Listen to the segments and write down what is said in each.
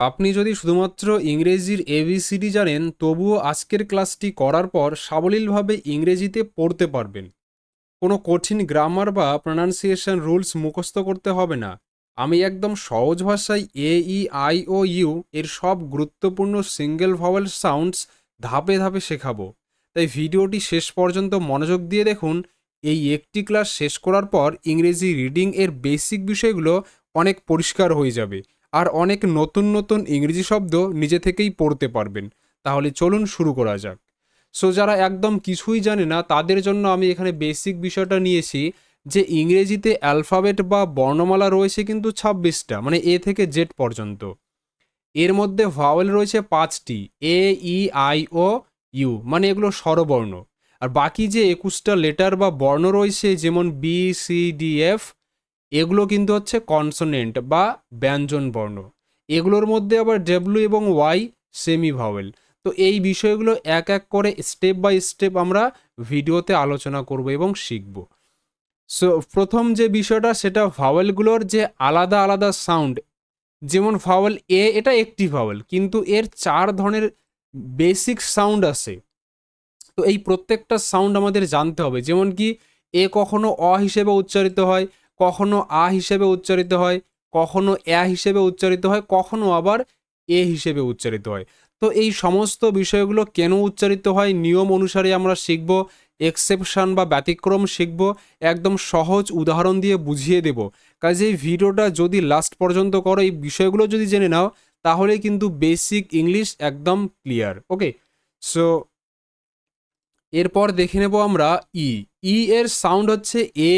আপনি যদি শুধুমাত্র ইংরেজির এবিসিডি জানেন তবুও আজকের ক্লাসটি করার পর সাবলীলভাবে ইংরেজিতে পড়তে পারবেন। কোনো কঠিন গ্রামার বা প্রনাউন্সিয়েশন রুলস মুখস্থ করতে হবে না। আমি একদম সহজ ভাষায় এ ই আই ও ইউ এর সব গুরুত্বপূর্ণ সিঙ্গেল ভাওয়েল সাউন্ডস ধাপে ধাপে শেখাবো। তাই ভিডিওটি শেষ পর্যন্ত মনোযোগ দিয়ে দেখুন। এই একটি ক্লাস শেষ করার পর ইংরেজি রিডিং এর বেসিক বিষয়গুলো অনেক পরিষ্কার হয়ে যাবে আর অনেক নতুন নতুন ইংরেজি শব্দ নিজে থেকেই পড়তে পারবেন। তাহলে চলুন শুরু করা যাক। সো যারা একদম কিছুই জানে না তাদের জন্য আমি এখানে বেসিক বিষয়টা নিয়েছি যে ইংরেজিতে অ্যালফাবেট বা বর্ণমালা রয়েছে কিন্তু 26টা, মানে এ থেকে জেড পর্যন্ত। এর মধ্যে ভাওয়েল রয়েছে 5টি, এ ই আই ও ইউ, মানে এগুলো স্বরবর্ণ। আর বাকি যে 21টা লেটার বা বর্ণ রয়েছে যেমন বি সি ডি এফ, এগুলো কিন্তু হচ্ছে কনসোনেন্ট বা ব্যঞ্জন বর্ণ। এগুলোর মধ্যে আবার ডব্লিউ এবং ওয়াই সেমি ভাওয়েল। তো এই বিষয়গুলো এক এক করে স্টেপ বাই স্টেপ আমরা ভিডিওতে আলোচনা করব এবং শিখব। সো প্রথম যে বিষয়টা সেটা ভাওয়েলগুলোর যে আলাদা আলাদা সাউন্ড। যেমন ভাওয়েল এ, এটা একটি ভাওয়েল কিন্তু এর 4 ধরনের বেসিক সাউন্ড আছে। তো এই প্রত্যেকটা সাউন্ড আমাদের জানতে হবে। যেমন কি এ কখনো অ হিসেবে উচ্চারিত হয়, কখনো আ হিসেবে উচ্চারিত হয়, কখনো অ্যা হিসেবে উচ্চারিত হয়, কখনো আবার এ হিসেবে উচ্চারিত হয়। তো এই সমস্ত বিষয়গুলো কেন উচ্চারিত হয় নিয়ম অনুসারে আমরা শিখব। এক্সেপশন বা ব্যতিক্রম শিখব, একদম সহজ উদাহরণ দিয়ে বুঝিয়ে দেব। কাজেই ভিডিওটা যদি লাস্ট পর্যন্ত করো, এই বিষয়গুলো যদি জেনে নাও, তাহলে কিন্তু বেসিক ইংলিশ একদম ক্লিয়ার। ওকে, সো এরপর দেখে নেব আমরা ই। ই এর সাউন্ড হচ্ছে এ,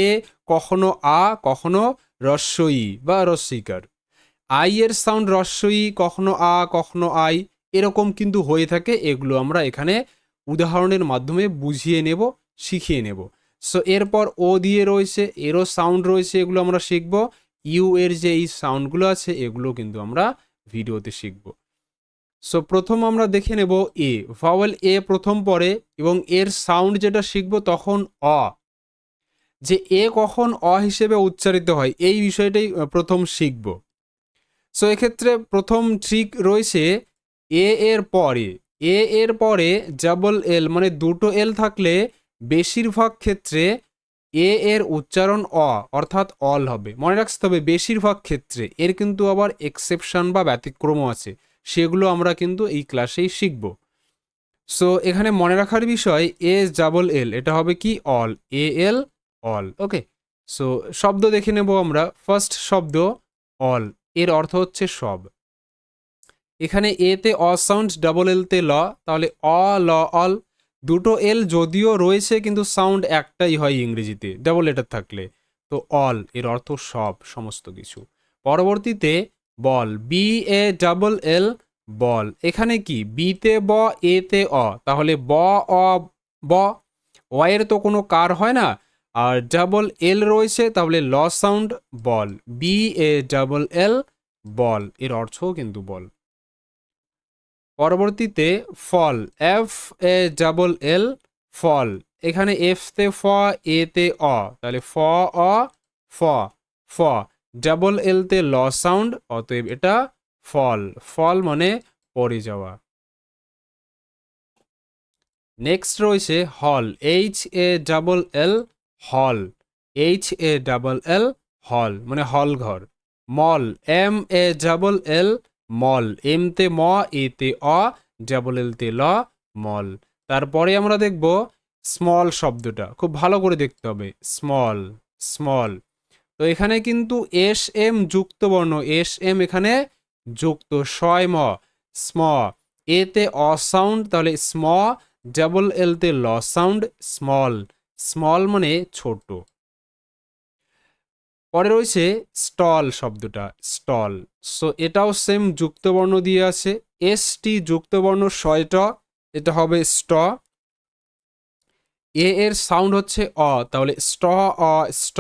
কখনো আ, কখনো রস্য ই বা রস্যইকার। আই এর সাউন্ড রস্য ই, কখনো আ, কখনো আই, এরকম কিন্তু হয়ে থাকে। এগুলো আমরা এখানে উদাহরণের মাধ্যমে বুঝিয়ে নেব, শিখিয়ে নেব। সো এরপর ও দিয়ে রয়েছে, এরও সাউন্ড রয়েছে, এগুলো আমরা শিখব। ইউ এর যে এই সাউন্ডগুলো আছে এগুলো কিন্তু আমরা ভিডিওতে শিখব। সো প্রথম আমরা দেখে নেব এ। ভাওয়েল এ প্রথম পড়ে এবং এর সাউন্ড যেটা শিখব তখন অ। যে এ কখন অ হিসেবে উচ্চারিত হয় এই বিষয়টাই প্রথম শিখব। সো এক্ষেত্রে প্রথম ট্রিক রয়েছে এ এর পরে। এ এর পরে ডাবল এল, মানে দুটো এল থাকলে বেশিরভাগ ক্ষেত্রে এ এর উচ্চারণ অ অর্থাৎ অল হবে। মনে রাখতে হবে বেশিরভাগ ক্ষেত্রে। এর কিন্তু আবার এক্সেপশন বা ব্যতিক্রমও আছে, সেগুলো আমরা কিন্তু এই ক্লাসেই শিখব। সো এখানে মনে রাখার বিষয় এ ডাবল এল, এটা হবে কি অল, এ এল অল। ওকে, সো শব্দ দেখে নেব আমরা। ফার্স্ট শব্দ অল, এর অর্থ হচ্ছে সব। এখানে এ তে অ সাউন্ড, ডাবল এল তে ল, তাহলে অ ল অল। দুটো এল যদিও রয়েছে কিন্তু সাউন্ড একটাই হয় ইংরেজিতে ডাবল লেটার থাকলে। তো অল এর অর্থ সব, সমস্ত কিছু। পরবর্তীতে বল, বি এ ডাবল এল, বল। এখানে কি বি তে ব, এ তে অ, তাহলে ব অ ব। ওয়াইয়ের তো কোনো কার হয় না, আর ডাবল এল রয়েছে, তাহলে ল sound ball, B A double L ball, এর অর্থও কিন্তু বল। পরবর্তীতে ফল, এফ এ ডাবল এল ফল। এখানে এফ তে ফ, এ তে অ, তাহলে ফ অ ফ ফ। ডাবল এল তে ল সাউন্ড, অতএব এটা ফল। ফল মানে পড়ে যাওয়া। নেক্সট রয়েছে হল, এইচ এ ডাবল এল হল, এইচ এ ডাবল এল হল, মানে হল ঘর। Mall, M A double L mall, M তে ম, এ তে অ, ডাবল এল তে ল, মল। তারপরে আমরা দেখব স্মল শব্দটা, খুব ভালো করে দেখতে হবে। Small, small. তো এখানে কিন্তু এস এম যুক্ত বর্ণ, এস এম এখানে যুক্ত, শয় ম, স্ম। এ তে অ সাউন্ড, তাহলে স্ম। ডাবল এল তে ল সাউন্ড, স্মল। স্মল মানে ছোট। পরে রয়েছে স্টল শব্দটা, স্টল। সো এটাও সেম যুক্তবর্ণ দিয়ে আছে, এস টি যুক্তবর্ণ শয়ট, এটা হবে স্ট। এ এর সাউন্ড হচ্ছে অ, তাহলে স্ট অ স্ট।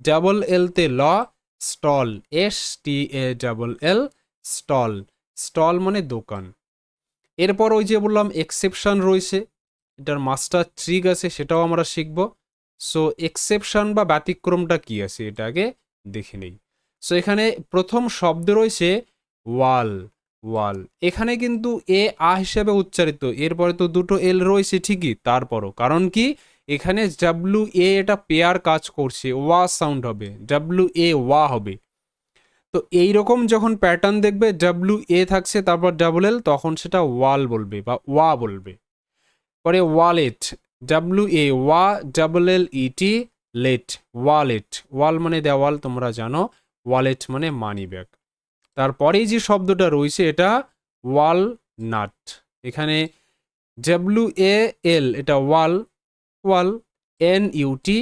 ডাবল এল তে ল, stall, S T A double L stall. Stall মানে দোকান। এরপর ওই যে বললাম এক্সেপশন রয়েছে, এটার মাস্টার ট্রিক আছে, সেটাও আমরা শিখব। সো এক্সেপশন বা ব্যতিক্রমটা কি আছে এটা আগে দেখে নেই। সো এখানে প্রথম শব্দ রয়েছে ওয়াল। ওয়াল। এখানে কিন্তু এ আ হিসেবে উচ্চারিত, এরপরে তো দুটো এল রয়েছে ঠিকই, তারপরও কারণ কি এখানে ডাব্লু এ এটা পেয়ার কাজ করছে, ওয়া সাউন্ড হবে, ডাব্লু এ ওয়া হবে। তো এইরকম যখন প্যাটার্ন দেখবে ডাব্লু এ থাকছে তারপর ডাবল এল, তখন সেটা ওয়াল বলবে বা ওয়া বলবে। পরে ওয়ালেট, ডাব্লু এ ওয়া ডাবল এল ইটি লেট, ওয়ালেট। ওয়াল মানে দেওয়াল, তোমরা জানো, ওয়ালেট মানে মানি ব্যাগ। তারপরেই যে শব্দটা রয়েছে এটা ওয়াল নাট। এখানে ডাব্লু এ এল এটা ওয়াল, ওয়াল, এন ইউটি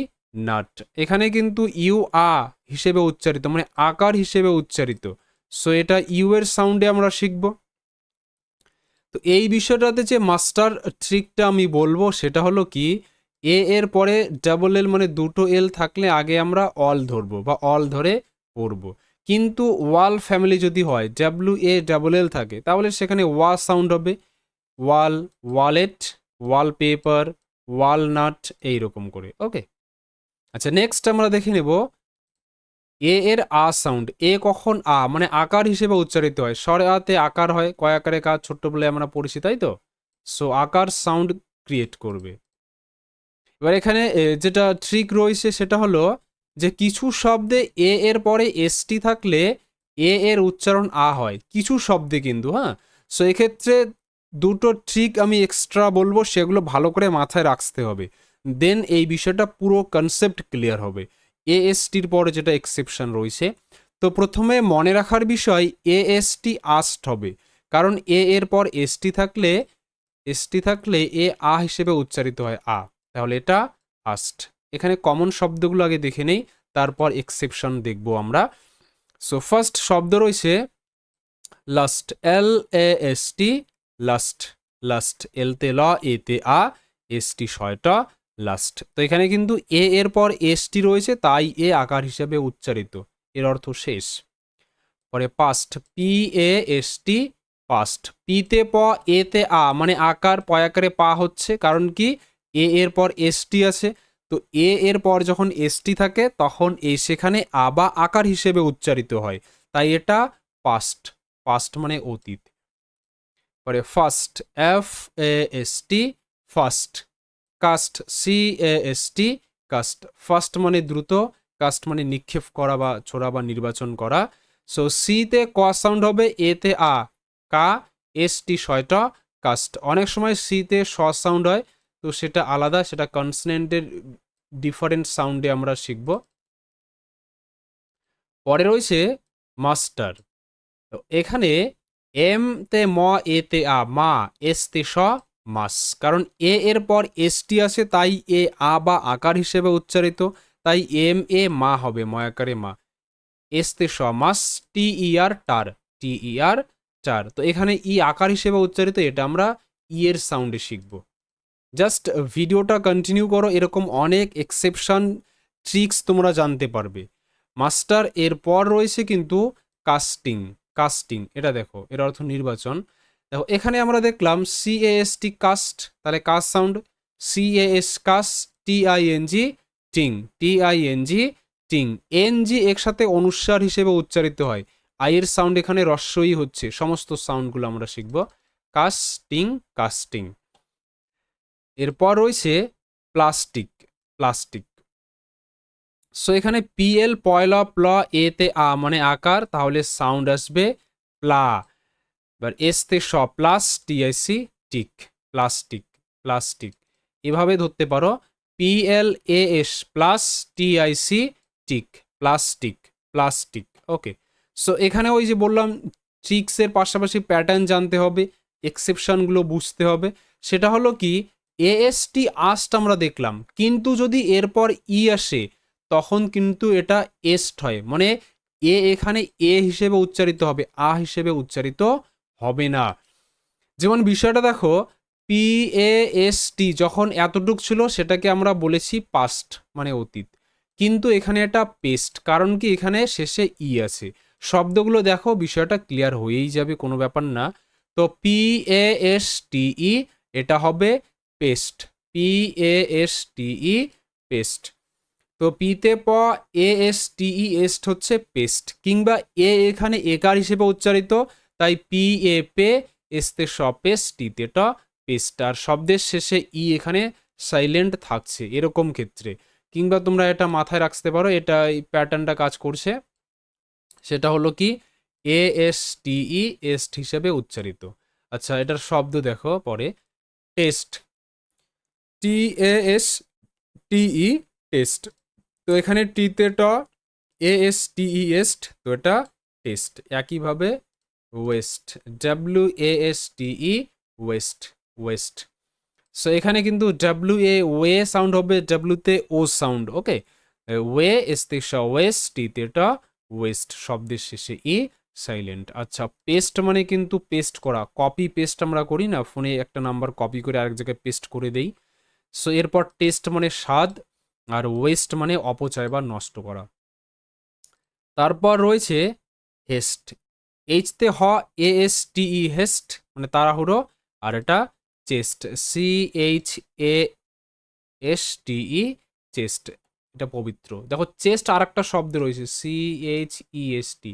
নাট। এখানে কিন্তু ইউ আ হিসেবে উচ্চারিত, মানে আকার হিসেবে উচ্চারিত। সো এটা ইউ এর সাউন্ডে আমরা শিখব। তো এই বিষয়টাতে যে মাস্টার ট্রিকটা আমি বলবো সেটা হলো কি, এ এর পরে ডাবল এল মানে দুটো এল থাকলে আগে আমরা অল ধরবো বা অল ধরে পড়বো। কিন্তু ওয়াল ফ্যামিলি যদি হয়, ডাব্লু এ ডাবল এল থাকে, তাহলে সেখানে ওয়া সাউন্ড হবে, ওয়াল, ওয়ালেট, ওয়ালপেপার, ওয়ালনাট, এইরকম করে। ওকে, আচ্ছা নেক্সট আমরা দেখে নেব এ এর আ সাউন্ড। এ কখন আ মানে আকার হিসেবে উচ্চারিত হয়, স্বরে আতে আকার হয়, কয় আকারে কাজ ছোট্ট বলে আমরা পড়েছি তাই তো। সো আকার সাউন্ড ক্রিয়েট করবে। এবার এখানে যেটা ট্রিক রয়েছে সেটা হলো যে কিছু শব্দে এ এর পরে এসটি থাকলে এ এর উচ্চারণ আ হয়, কিছু শব্দে কিন্তু, হ্যাঁ। সো এক্ষেত্রে দুটো ট্রিক আমি এক্সট্রা বলবো, সেগুলো ভালো করে মাথায় রাখতে হবে, দেন এই বিষয়টা পুরো কনসেপ্ট ক্লিয়ার হবে। এএসটির পরে যেটা এক্সেপশন রয়েছে, তো প্রথমে মনে রাখার বিষয় এএসটি আস্ট হবে, কারণ এ এর পর এসটি থাকলে এ আ হিসেবে উচ্চারিত হয়, আ, তাহলে এটা আস্ট। এখানে কমন শব্দগুলো আগে দেখে নেই, তারপর এক্সেপশন দেখবো আমরা। সো ফার্স্ট শব্দ রয়েছে last, L A S T, last, last, এলতে ল এতে আ, এসটি শয়টা, লাস্ট। তো এখানে কিন্তু এ এর পর এসটি রয়েছে, তাই এ আকার হিসেবে উচ্চারিত, এর অর্থ শেষ। পরে past, P A S T, past, পিতে প এতে আ মানে আকার, পয়াকারে পা হচ্ছে, কারণ কি এ এর পর এসটি আছে। তো এ এর পর যখন এসটি থাকে তখন সেখানে আ বা আকার হিসেবে উচ্চারিত হয়, তাই এটা পাস্ট, পাস্ট মানে অতীত। পরে fast, F A S T, fast, cast, C A S T, cast, fast মানে দ্রুত, কাস্ট মানে নিক্ষেপ করা বা ছোড়া বা নির্বাচন করা। সো সিতে ক সাউন্ড হবে, এতে আ, কা, এস টি শয়টা, কাস্ট। অনেক সময় সিতে স সাউন্ড হয়, তো সেটা আলাদা, সেটা কনসনেন্টের ডিফারেন্ট সাউন্ডে আমরা শিখব। পরে রয়েছে মাস্টার। তো এখানে এম তে ম এতে আ, মা, এস তে স, মাস, কারণ এ এর পর এসটি আছে তাই এ আ বা আকার হিসেবে উচ্চারিত, তাই এম এ মা হবে, ময়াকারে মা। এস তে স, মাস, টি ই আর টার, টি ই আর চার। তো এখানে ই আকার হিসেবে উচ্চারিত, এটা আমরা ই এর সাউন্ডে শিখব। জাস্ট ভিডিওটা কন্টিনিউ করো, এরকম অনেক এক্সেপশন ট্রিক্স তোমরা জানতে পারবে। মাস্টার এর পর রয়েছে কিন্তু কাস্টিং, কাস্টিং এটা দেখো, এর অর্থ নির্বাচন। দেখো এখানে আমরা দেখলাম সিএএসটি কাস্ট, তাহলে caste sound, CAS caste, TING টিং, টিআইএনজি টিং, এনজি একসাথে অনুস্বার হিসেবে উচ্চারিত হয়, আইয়ের সাউন্ড এখানে রস্যই হচ্ছে। সমস্ত সাউন্ডগুলো আমরা শিখব। Casting, casting. এরপর রয়েছে প্লাস্টিক, প্লাস্টিক। সো এখানে পিএল পয়লা প্ল এতে আ মানে আকার, তাহলে সাউন্ড আসবে প্লা। এবার এসতে স, প্লাস, টিআইসি টিক, প্লাস্টিক, প্লাস্টিক। এভাবে ধরতে পারো, পিএল এ এস প্লাস টিআইসি টিক, প্লাস্টিক, প্লাস্টিক। ওকে, সো এখানে ওই যে বললাম ট্রিক্সের পাশাপাশি প্যাটার্ন জানতে হবে, এক্সেপশনগুলো বুঝতে হবে। সেটা হলো কি, এএসটি আস্ট আমরা দেখলাম, কিন্তু যদি এরপর ই আসে তখন কিন্তু এটা এস্ট হয়, মানে এ এখানে এ হিসেবে উচ্চারিত হবে, আ হিসেবে উচ্চারিত হবে না। যেমন বিষয়টা দেখো, পি এ এস টি যখন এতটুক ছিল সেটাকে আমরা বলেছি পাস্ট মানে অতীত, কিন্তু এখানে এটা পেস্ট, কারণ কি এখানে শেষে ই আছে। শব্দগুলো দেখো, বিষয়টা ক্লিয়ার হয়েই যাবে, কোনো ব্যাপার না। তো P A S T E এটা হবে paste, P A S T E paste. তো পিতে প এ এস টি ই এস্ট হচ্ছে পেস্ট, কিংবা এ এখানে একার হিসেবে উচ্চারিত, তাই P A pay এস্তে saw pace টিতে ট পেস্ট, আর শব্দের শেষে ই এখানে সাইলেন্ট থাকছে এরকম ক্ষেত্রে। কিংবা তোমরা এটা মাথায় রাখতে পারো, এটা এই প্যাটার্নটা কাজ করছে, সেটা হলো কি এ এস টি ই এস্ট হিসেবে উচ্চারিত। আচ্ছা, এটার শব্দ দেখো পরে, টেস্ট, টি এ এস টি ই টেস্ট। তো এখানে টিতে ট, এ এস টি ই এস্ট, তো এটা টেস্ট। একইভাবে West, W A S T E West, West. So এখানে কিন্তু ডাব্লিউ এ ওয়ে সাউন্ড হবে, ডাব্লিউতে ও সাউন্ড, ওকে। ওয়ে এস্তে ওয়েস্ট, টিতে ট ওয়েস্ট, শব্দের শেষে ই সাইলেন্ট। আচ্ছা, পেস্ট মানে কিন্তু পেস্ট করা, কপি পেস্ট আমরা করি না, ফোনে একটা নাম্বার কপি করে আরেক জায়গায় পেস্ট করে দেই। সো এরপর টেস্ট মানে স্বাদ, আর ওয়েস্ট মানে অপচয় বা নষ্ট করা। তারপর রয়েছে হেস্ট, এইচতে হ এ এস টি ই হেস্ট মানে তাড়াহুড়ো, আর এটা chaste, C H A S T E chaste, এটা পবিত্র। দেখো চেস্ট আর একটা শব্দ রয়েছে C H E S T,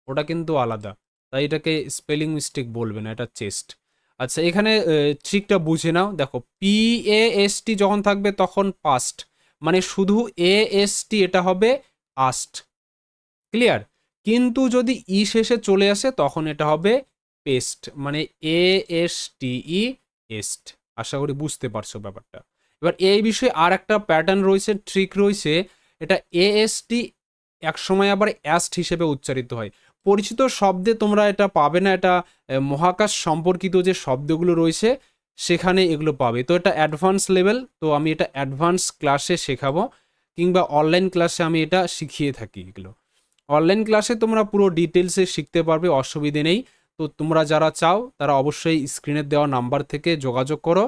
ওটা কিন্তু আলাদা, তাই এটাকে স্পেলিং মিস্টেক বলবে না, এটা চেস্ট। আচ্ছা, এখানে ট্রিকটা বুঝে নাও। দেখো পি এ এস টি যখন থাকবে তখন পাস্ট, মানে শুধু এ এস টি এটা হবে আস্ট, ক্লিয়ার। কিন্তু যদি ই শেষে চলে আসে তখন এটা হবে পেস্ট, মানে এ এস টি ই এস্ট। আশা করি বুঝতে পারছো ব্যাপারটা। এবার এই বিষয়ে আর একটা প্যাটার্ন রয়েছে, ট্রিক রয়েছে, এটা এ এস টি একসময় আবার অ্যাস্ট হিসেবে উচ্চারিত হয়। পরিচিত শব্দে তোমরা এটা পাবে না, এটা মহাকাশ সম্পর্কিত যে শব্দগুলো রয়েছে সেখানে এগুলো পাবে। তো এটা অ্যাডভান্স লেভেল, তো আমি এটা অ্যাডভান্স ক্লাসে শেখাবো, কিংবা অনলাইন ক্লাসে আমি এটা শিখিয়ে থাকি। এগুলো অনলাইন ক্লাসে তোমরা পুরো ডিটেলসে শিখতে পারবে, অসুবিধে নেই। তো তোমরা যারা চাও তারা অবশ্যই স্ক্রিনে দেওয়া নাম্বার থেকে যোগাযোগ করো,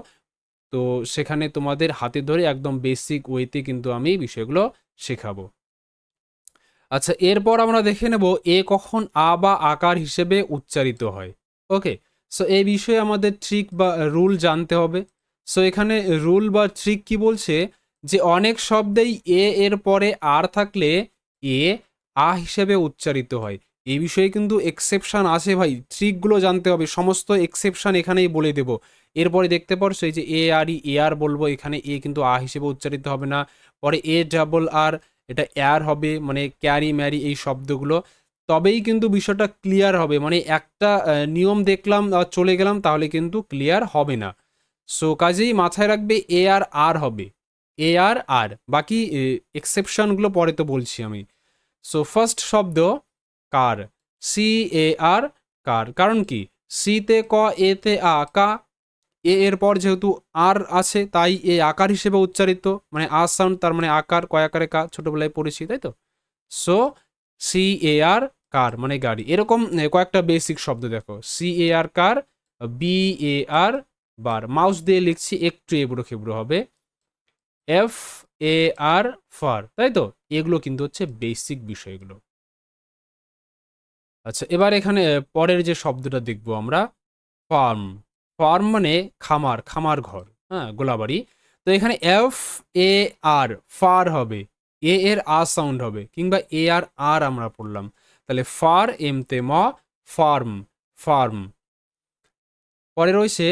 তো সেখানে তোমাদের হাতে ধরে একদম বেসিক ওয়েতে কিন্তু আমি বিষয়গুলো শেখাবো। আচ্ছা, এরপর আমরা দেখে নেব এ কখন আ বা আকার হিসেবে উচ্চারিত হয়, ওকে। সো এই বিষয়ে আমাদের ট্রিক বা রুল জানতে হবে। সো এখানে রুল বা ট্রিক কি বলছে, যে অনেক শব্দেই এ এর পরে আর থাকলে এ আ হিসেবে উচ্চারিত হয়। এই বিষয়ে কিন্তু এক্সেপশন আছে ভাই, ট্রিকগুলো জানতে হবে, সমস্ত এক্সেপশন এখানেই বলে দেব। এরপরে দেখতে পারছো এই যে এ আর ই, এ আর বলবো, এখানে এ কিন্তু আ হিসেবে উচ্চারিত হবে না। পরে এ ডাবল আর, এটা এয়ার হবে, মানে ক্যারি ম্যারি এই শব্দগুলো, তবেই কিন্তু বিষয়টা ক্লিয়ার হবে। মানে একটা নিয়ম দেখলাম আর চলে গেলাম তাহলে কিন্তু ক্লিয়ার হবে না। সো কাজেই মাথায় রাখবে এ আর আর হবে, এ আর আর, বাকি এক্সেপশনগুলো পরে তো বলছি আমি। সো ফার্স্ট শব্দ কার, সি এ আর, কার। কারণ কি, সিতে ক, এতে আ, কা। এ এর পর যেহেতু আর আছে তাই এ আকার হিসেবে উচ্চারিত, মানে আর সাউন্ড, তার মানে আকার, কয় আকারে কা, ছোটবেলায় পড়েছি তাই তো। সো সি এ আর, কার মানে গাড়ি। এরকম কয়েকটা বেসিক শব্দ দেখো, C A R car, B A R bar, mouse দিয়ে লিখছি একটু এবড়ো খেবড়ো হবে, এফ এ আর ফার, তাই তো। এগুলো কিন্তু হচ্ছে বেসিক বিষয়গুলো। আচ্ছা, এবার এখানে পরের যে শব্দটা দেখবো আমরা, ফার্ম। ফার্ম মানে খামার, খামার ঘর, হ্যাঁ, গোলাবাড়ি। তো এখানে এফ এ আর, ফার হবে, এ এর আ সাউন্ড হবে, কিংবা এ আর আর আমরা পড়লাম, তাহলে ফার এম তে ম, ফার্ম, ফার্ম। পরে রয়েছে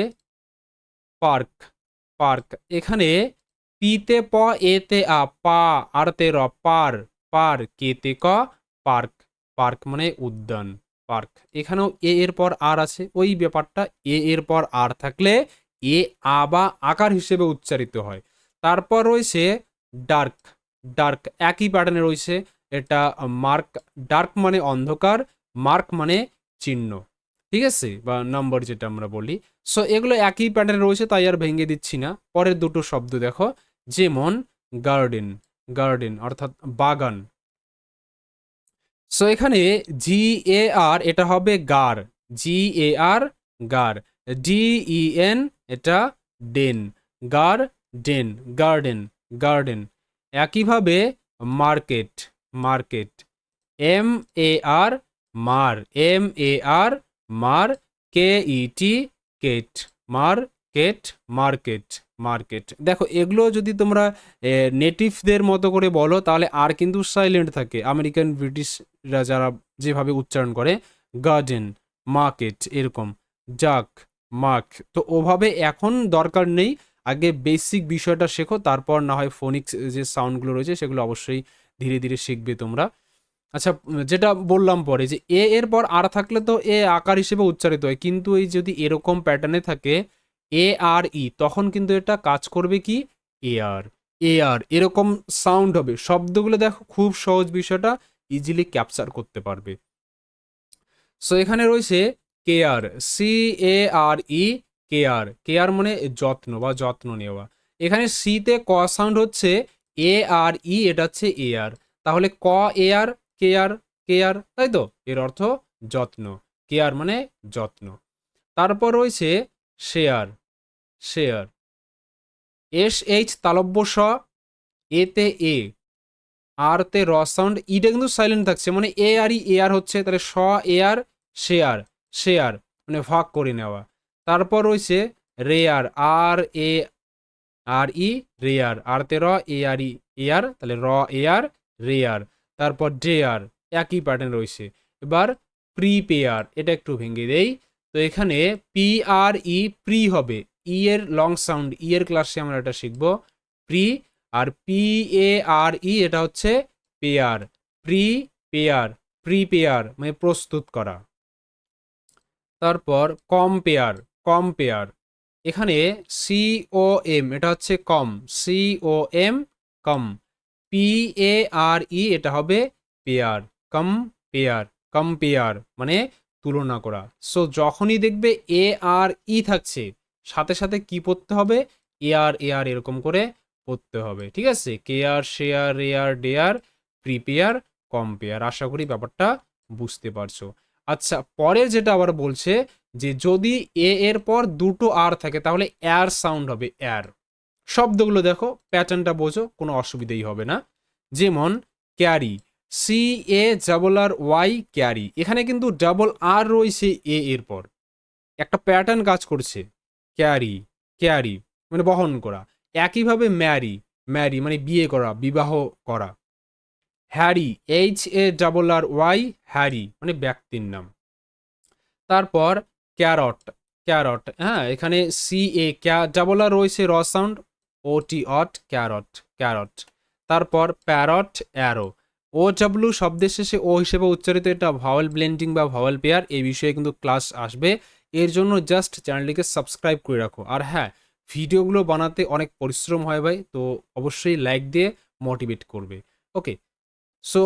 পার্ক, পার্ক। এখানে পিতে প, এতে আ, পা, আর তে র, পার, পার, কেতে ক, পার্ক, পার্ক মানে উদ্যান, পার্ক। এখানেও এ এর পর আর আছে, ওই ব্যাপারটা, এ এর পর আর থাকলে এ আ বা আকার হিসেবে উচ্চারিত হয়। তারপর রয়েছে ডার্ক, ডার্ক একই প্যাটার্নে রয়েছে, এটা মার্ক, ডার্ক মানে অন্ধকার, মার্ক মানে চিহ্ন, ঠিক আছে, বা নাম্বার যেটা আমরা বলি। সো এগুলো একই প্যাটার্নে রয়েছে তাই আর ভেঙে দিচ্ছি না। পরের দুটো শব্দ দেখো, যেমন গার্ডেন, গার্ডেন অর্থাৎ বাগান। সো এখানে জি এ আর, এটা হবে গার, জি এ আর, গার। ডি ই এন, এটা ডেন, গার ডেন, গার্ডেন, গার্ডেন। একইভাবে মার্কেট, মার্কেট। এম এ আর, মার, এম এ আর, মার, কে ই টি, কেট, মার কেট, মার্কেট, মার্কেট। দেখো এগুলো যদি তোমরা নেটিভদের মতো করে বলো তাহলে আর কিন্তু সাইলেন্ট থাকে, আমেরিকান ব্রিটিশরা যারা যেভাবে উচ্চারণ করে, গার্ডেন, মার্কেট এরকম, জাক, মার্ক। তো ওভাবে এখন দরকার নেই, আগে বেসিক বিষয়টা শেখো, তারপর না হয় ফোনিক্স যে সাউন্ডগুলো রয়েছে সেগুলো অবশ্যই ধীরে ধীরে শিখবে তোমরা। আচ্ছা, যেটা বললাম পরে যে এ এর পর আর থাকলে তো এ আকার হিসেবে উচ্চারিত হয়, কিন্তু এই যদি এরকম প্যাটার্নে থাকে এ আর ই, তখন কিন্তু এটা কাজ করবে কি এ আর, এ আর এরকম সাউন্ড হবে। শব্দগুলো দেখো খুব সহজ, বিষয়টা ইজিলি ক্যাপচার করতে পারবে। সো এখানে রয়েছে কেয়ার, CARE, কেয়ার। কেয়ার মানে যত্ন বা যত্ন নেওয়া। এখানে সিতে ক সাউন্ড হচ্ছে ARE, এটা হচ্ছে এয়ার, তাহলে ক এয়ার, কেয়ার, কেয়ার, তাই তো, এর অর্থ যত্ন, কেয়ার মানে যত্ন। তারপর রয়েছে শেয়ার, শেয়ার, SH তালব্য স, এতে এ, আর তে র সাউন্ড, ইটা কিন্তু সাইলেন্ট থাকছে, মানে এ আর ই এয়ার হচ্ছে, তাহলে স এয়ার, শেয়ার, শেয়ার মানে ভাগ করে নেওয়া। তারপর রয়েছে রেয়ার, আর এ আর ই, রেয়ার, আর তে র, এ আর ই এয়ার, তাহলে র এয়ার, রেয়ার। তারপর ডেয়ার, একই প্যাটার্ন রয়েছে। এবার প্রিপেয়ার, এটা একটু ভেঙে দেই। তো এখানে পি আর ই, প্রি হবে, ই এর লং সাউন্ড, ই এর ক্লাসে আমরা এটা শিখবো, প্রি। আর PARE, এটা হচ্ছে পেয়ার, প্রি পেয়ার, প্রিপেয়ার মানে প্রস্তুত করা। তারপর কম্পেয়ার, কম্পেয়ার, এখানে COM, এটা হচ্ছে কম, COM, কম। PARE, এটা হবে পেয়ার, কম্পেয়ার, কম্পেয়ার মানে তুলনা করা। সো যখনই দেখবে ARE থাকছে, সাথে সাথে কি পড়তে হবে, এয়ার, এয়ার এরকম করে পড়তে হবে, ঠিক আছে। Care, share, rare, dare, prepare, compare. আশা করি ব্যাপারটা বুঝতে পারছো। আচ্ছা, পরের যেটা আবার বলছে যে যদি এ এর পর দুটো আর থাকে তাহলে এয়ার সাউন্ড হবে, এয়ার। শব্দগুলো দেখো, প্যাটার্নটা বোঝো, কোনো অসুবিধাই হবে না। যেমন ক্যারি, CARRY, ক্যারি, এখানে কিন্তু ডাবল আর রয়েছে এ এর পর, একটা প্যাটার্ন কাজ করছে, ক্যারি, ক্যারি মানে বহন করা। একইভাবে ম্যারি, ম্যারি মানে বিয়ে করা, বিবাহ করা। হ্যারি, HARRY, হ্যারি মানে ব্যক্তির নাম। তারপর ক্যারট, ক্যারট, হ্যাঁ, এখানে ডাবল আর রয়েছে র সাউন্ড, OT, অট, ক্যারট, ক্যারট। তারপর প্যারট, অ্যারো, OW শব্দের শেষে ও হিসেবে উচ্চারিত, এটা ভাওয়েল ব্লেন্ডিং বা ভাওয়েল পেয়ার, এই বিষয়ে কিন্তু ক্লাস আসবে। এর জন্য জাস্ট চ্যানেলটিকে সাবস্ক্রাইব করে রাখো। আর হ্যাঁ, ভিডিওগুলো বানাতে অনেক পরিশ্রম হয় ভাই, তো অবশ্যই লাইক দিয়ে মোটিভেট করবে। ওকে, সো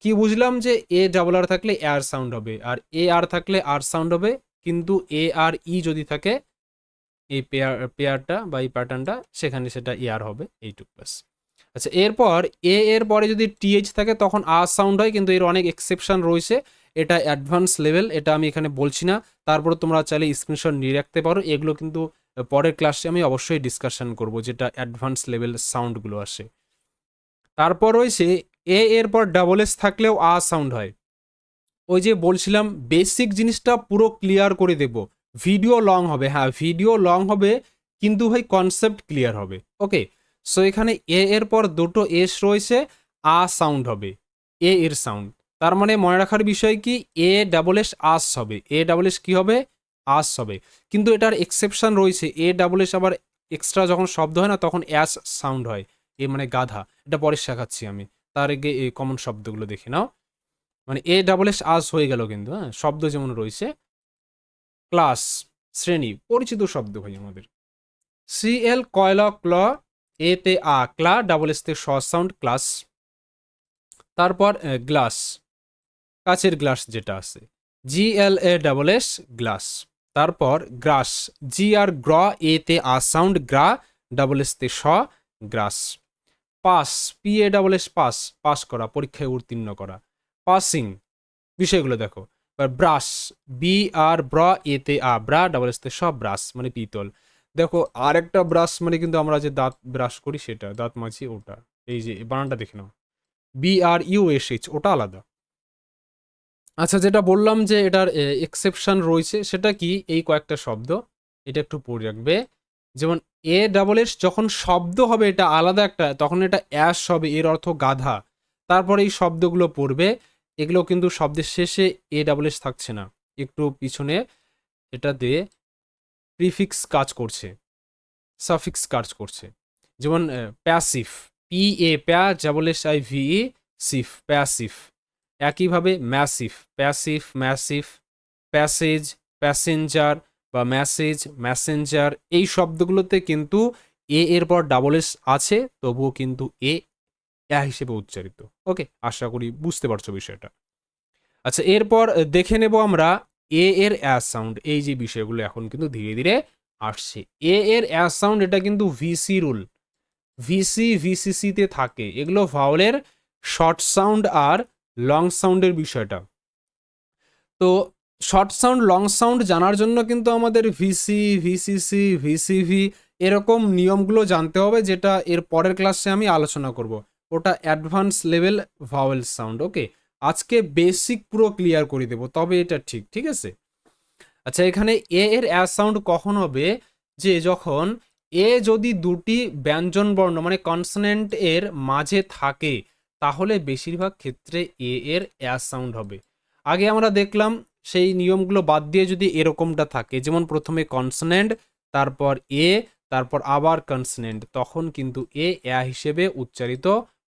কি বুঝলাম যে এ ডাবল আর থাকলে এয়ার সাউন্ড হবে, আর এ আর থাকলে আর সাউন্ড হবে, কিন্তু এ আর ই যদি থাকে এই পেয়ারটা বা এই প্যাটার্নটা, সেখানে সেটা এয়ার হবে, এইটুকু বাস। আচ্ছা, এরপর এ এর পরে যদি টিএইচ থাকে তখন আর সাউন্ড হয়, কিন্তু এর অনেক এক্সেপশন রয়েছে, এটা অ্যাডভান্স লেভেল, এটা আমি এখানে বলছি না। তারপরে তোমরা চাইলে স্ক্রিনশট নিয়ে রাখতে পারো, এগুলো কিন্তু পরের ক্লাসে আমি অবশ্যই ডিসকাশন করব, যেটা অ্যাডভান্স লেভেল সাউন্ডগুলো আসে। তারপর রয়েছে এ এর পর ডাবল এস থাকলেও আ সাউন্ড হয়। ওই যে বলছিলাম বেসিক জিনিসটা পুরো ক্লিয়ার করে দেব, ভিডিও লং হবে, হ্যাঁ ভিডিও লং হবে, কিন্তু ভাই কনসেপ্ট ক্লিয়ার হবে। ওকে, সো এখানে এ এর পর দুটো এস রয়েছে, আ সাউন্ড হবে, এ এর সাউন্ড। তার মানে মনে রাখার বিষয় কি, এ ডাবল এস আস হবে, এ ডাবল এস কি হবে, আস হবে। কিন্তু এটার এক্সেপশন রয়েছে, এ ডাবল এস আবার এক্সট্রা যখন শব্দ হয় না তখন অ্যাস সাউন্ড হয়, এ মানে গাধা, এটা পরে শেখাচ্ছি আমি। তার আগে এই কমন শব্দগুলো দেখে নাও, মানে এ ডাবল এস আস হয়ে গেল কিন্তু, হ্যাঁ শব্দ যেমন রয়েছে ক্লাস, শ্রেণী, পরিচিত শব্দ ভাই আমাদের। CL কয়লা, ক্ল, এ তে আ, ক্লা, ডাবল এস তে স সাউন্ড, ক্লাস। তারপর গ্লাস, কাচের গ্লাস যেটা আছে, GLA ডাবল এস, গ্লাস। তারপর গ্রাস, GR গ্র, এ তে আ সাউন্ড, গ্রা, ডাবল এস তে স, grass. Pass, PA double S, pass, pass করা, পরীক্ষায় উত্তীর্ণ করা, পাসিং। বিষয়গুলো দেখো, ব্রাশ, BR ব্র, এতে আ, ব্রা, ডাবল এস তে সব, ব্রাশ মানে পিতল। দেখো আরেকটা ব্রাশ মানে কিন্তু আমরা যে দাঁত ব্রাশ করি সেটা, দাঁত মাছি ওটা, এই যে বানানটা দেখে নাও, BRUSH, ওটা আলাদা। আচ্ছা, যেটা বললাম যে এটার এক্সেপশন রয়েছে, সেটা কি, এই কয়েকটা শব্দ এটা একটু পড়ে রাখবে। যেমন এ ডাবল এস যখন শব্দ হবে এটা আলাদা একটা, তখন এটা অ্যাশ হবে, এর অর্থ গাধা। তারপরে এই শব্দগুলো পড়বে, এগুলো কিন্তু শব্দের শেষে এ ডাবল এস থাকছে না, একটু পিছনে এটাতে প্রিফিক্স কাজ করছে, সাফিক্স কাজ করছে। যেমন প্যাসিভ, পি এ প্যা double S I V E সিফ, প্যাসিভ। একইভাবে massive, passive massive, passage passenger বা ম্যাসেজ ম্যাসেঞ্জার, এই শব্দগুলোতে কিন্তু এ এর পর ডাবল এস আছে, তবুও কিন্তু এ হিসেবে উচ্চারিত। ওকে, আশা করি বুঝতে পারছো বিষয়টা। আচ্ছা, এরপর দেখে নেব আমরা এর অ্যাস সাউন্ড। এই যে বিষয়গুলো এখন কিন্তু ধীরে ধীরে আসছে। এর অ্যাস সাউন্ড, এটা কিন্তু ভিসি রুল, ভিসিসিতে থাকে। এগুলো ভাওয়েলের শর্ট সাউন্ড আর লং সাউন্ডের বিষয়টা। তো শর্ট সাউন্ড লং সাউন্ড জানার জন্য কিন্তু আমাদের ভিসি, ভিসিসি, ভিসিভি এরকম নিয়মগুলো জানতে হবে, যেটা এর পরের ক্লাসে আমি আলোচনা করব। ওটা অ্যাডভান্স লেভেল ভাওয়েল সাউন্ড। ওকে, আজকে বেসিক পুরো ক্লিয়ার করে দেবো, তবে এটা ঠিক আছে। আচ্ছা, এখানে এর অ্যাস সাউন্ড কখন হবে, যে যখন যদি দুটি ব্যঞ্জন বর্ণ মানে কনসোনেন্ট এর মাঝে থাকে, তাহলে বেশিরভাগ ক্ষেত্রে এর অ্যাস সাউন্ড হবে। আগে আমরা দেখলাম সেই নিয়মগুলো বাদ দিয়ে যদি এরকমটা থাকে, যেমন প্রথমে কনসোনেন্ট, তারপর তারপর আবার কনসোনেন্ট, তখন কিন্তু হিসেবে উচ্চারিত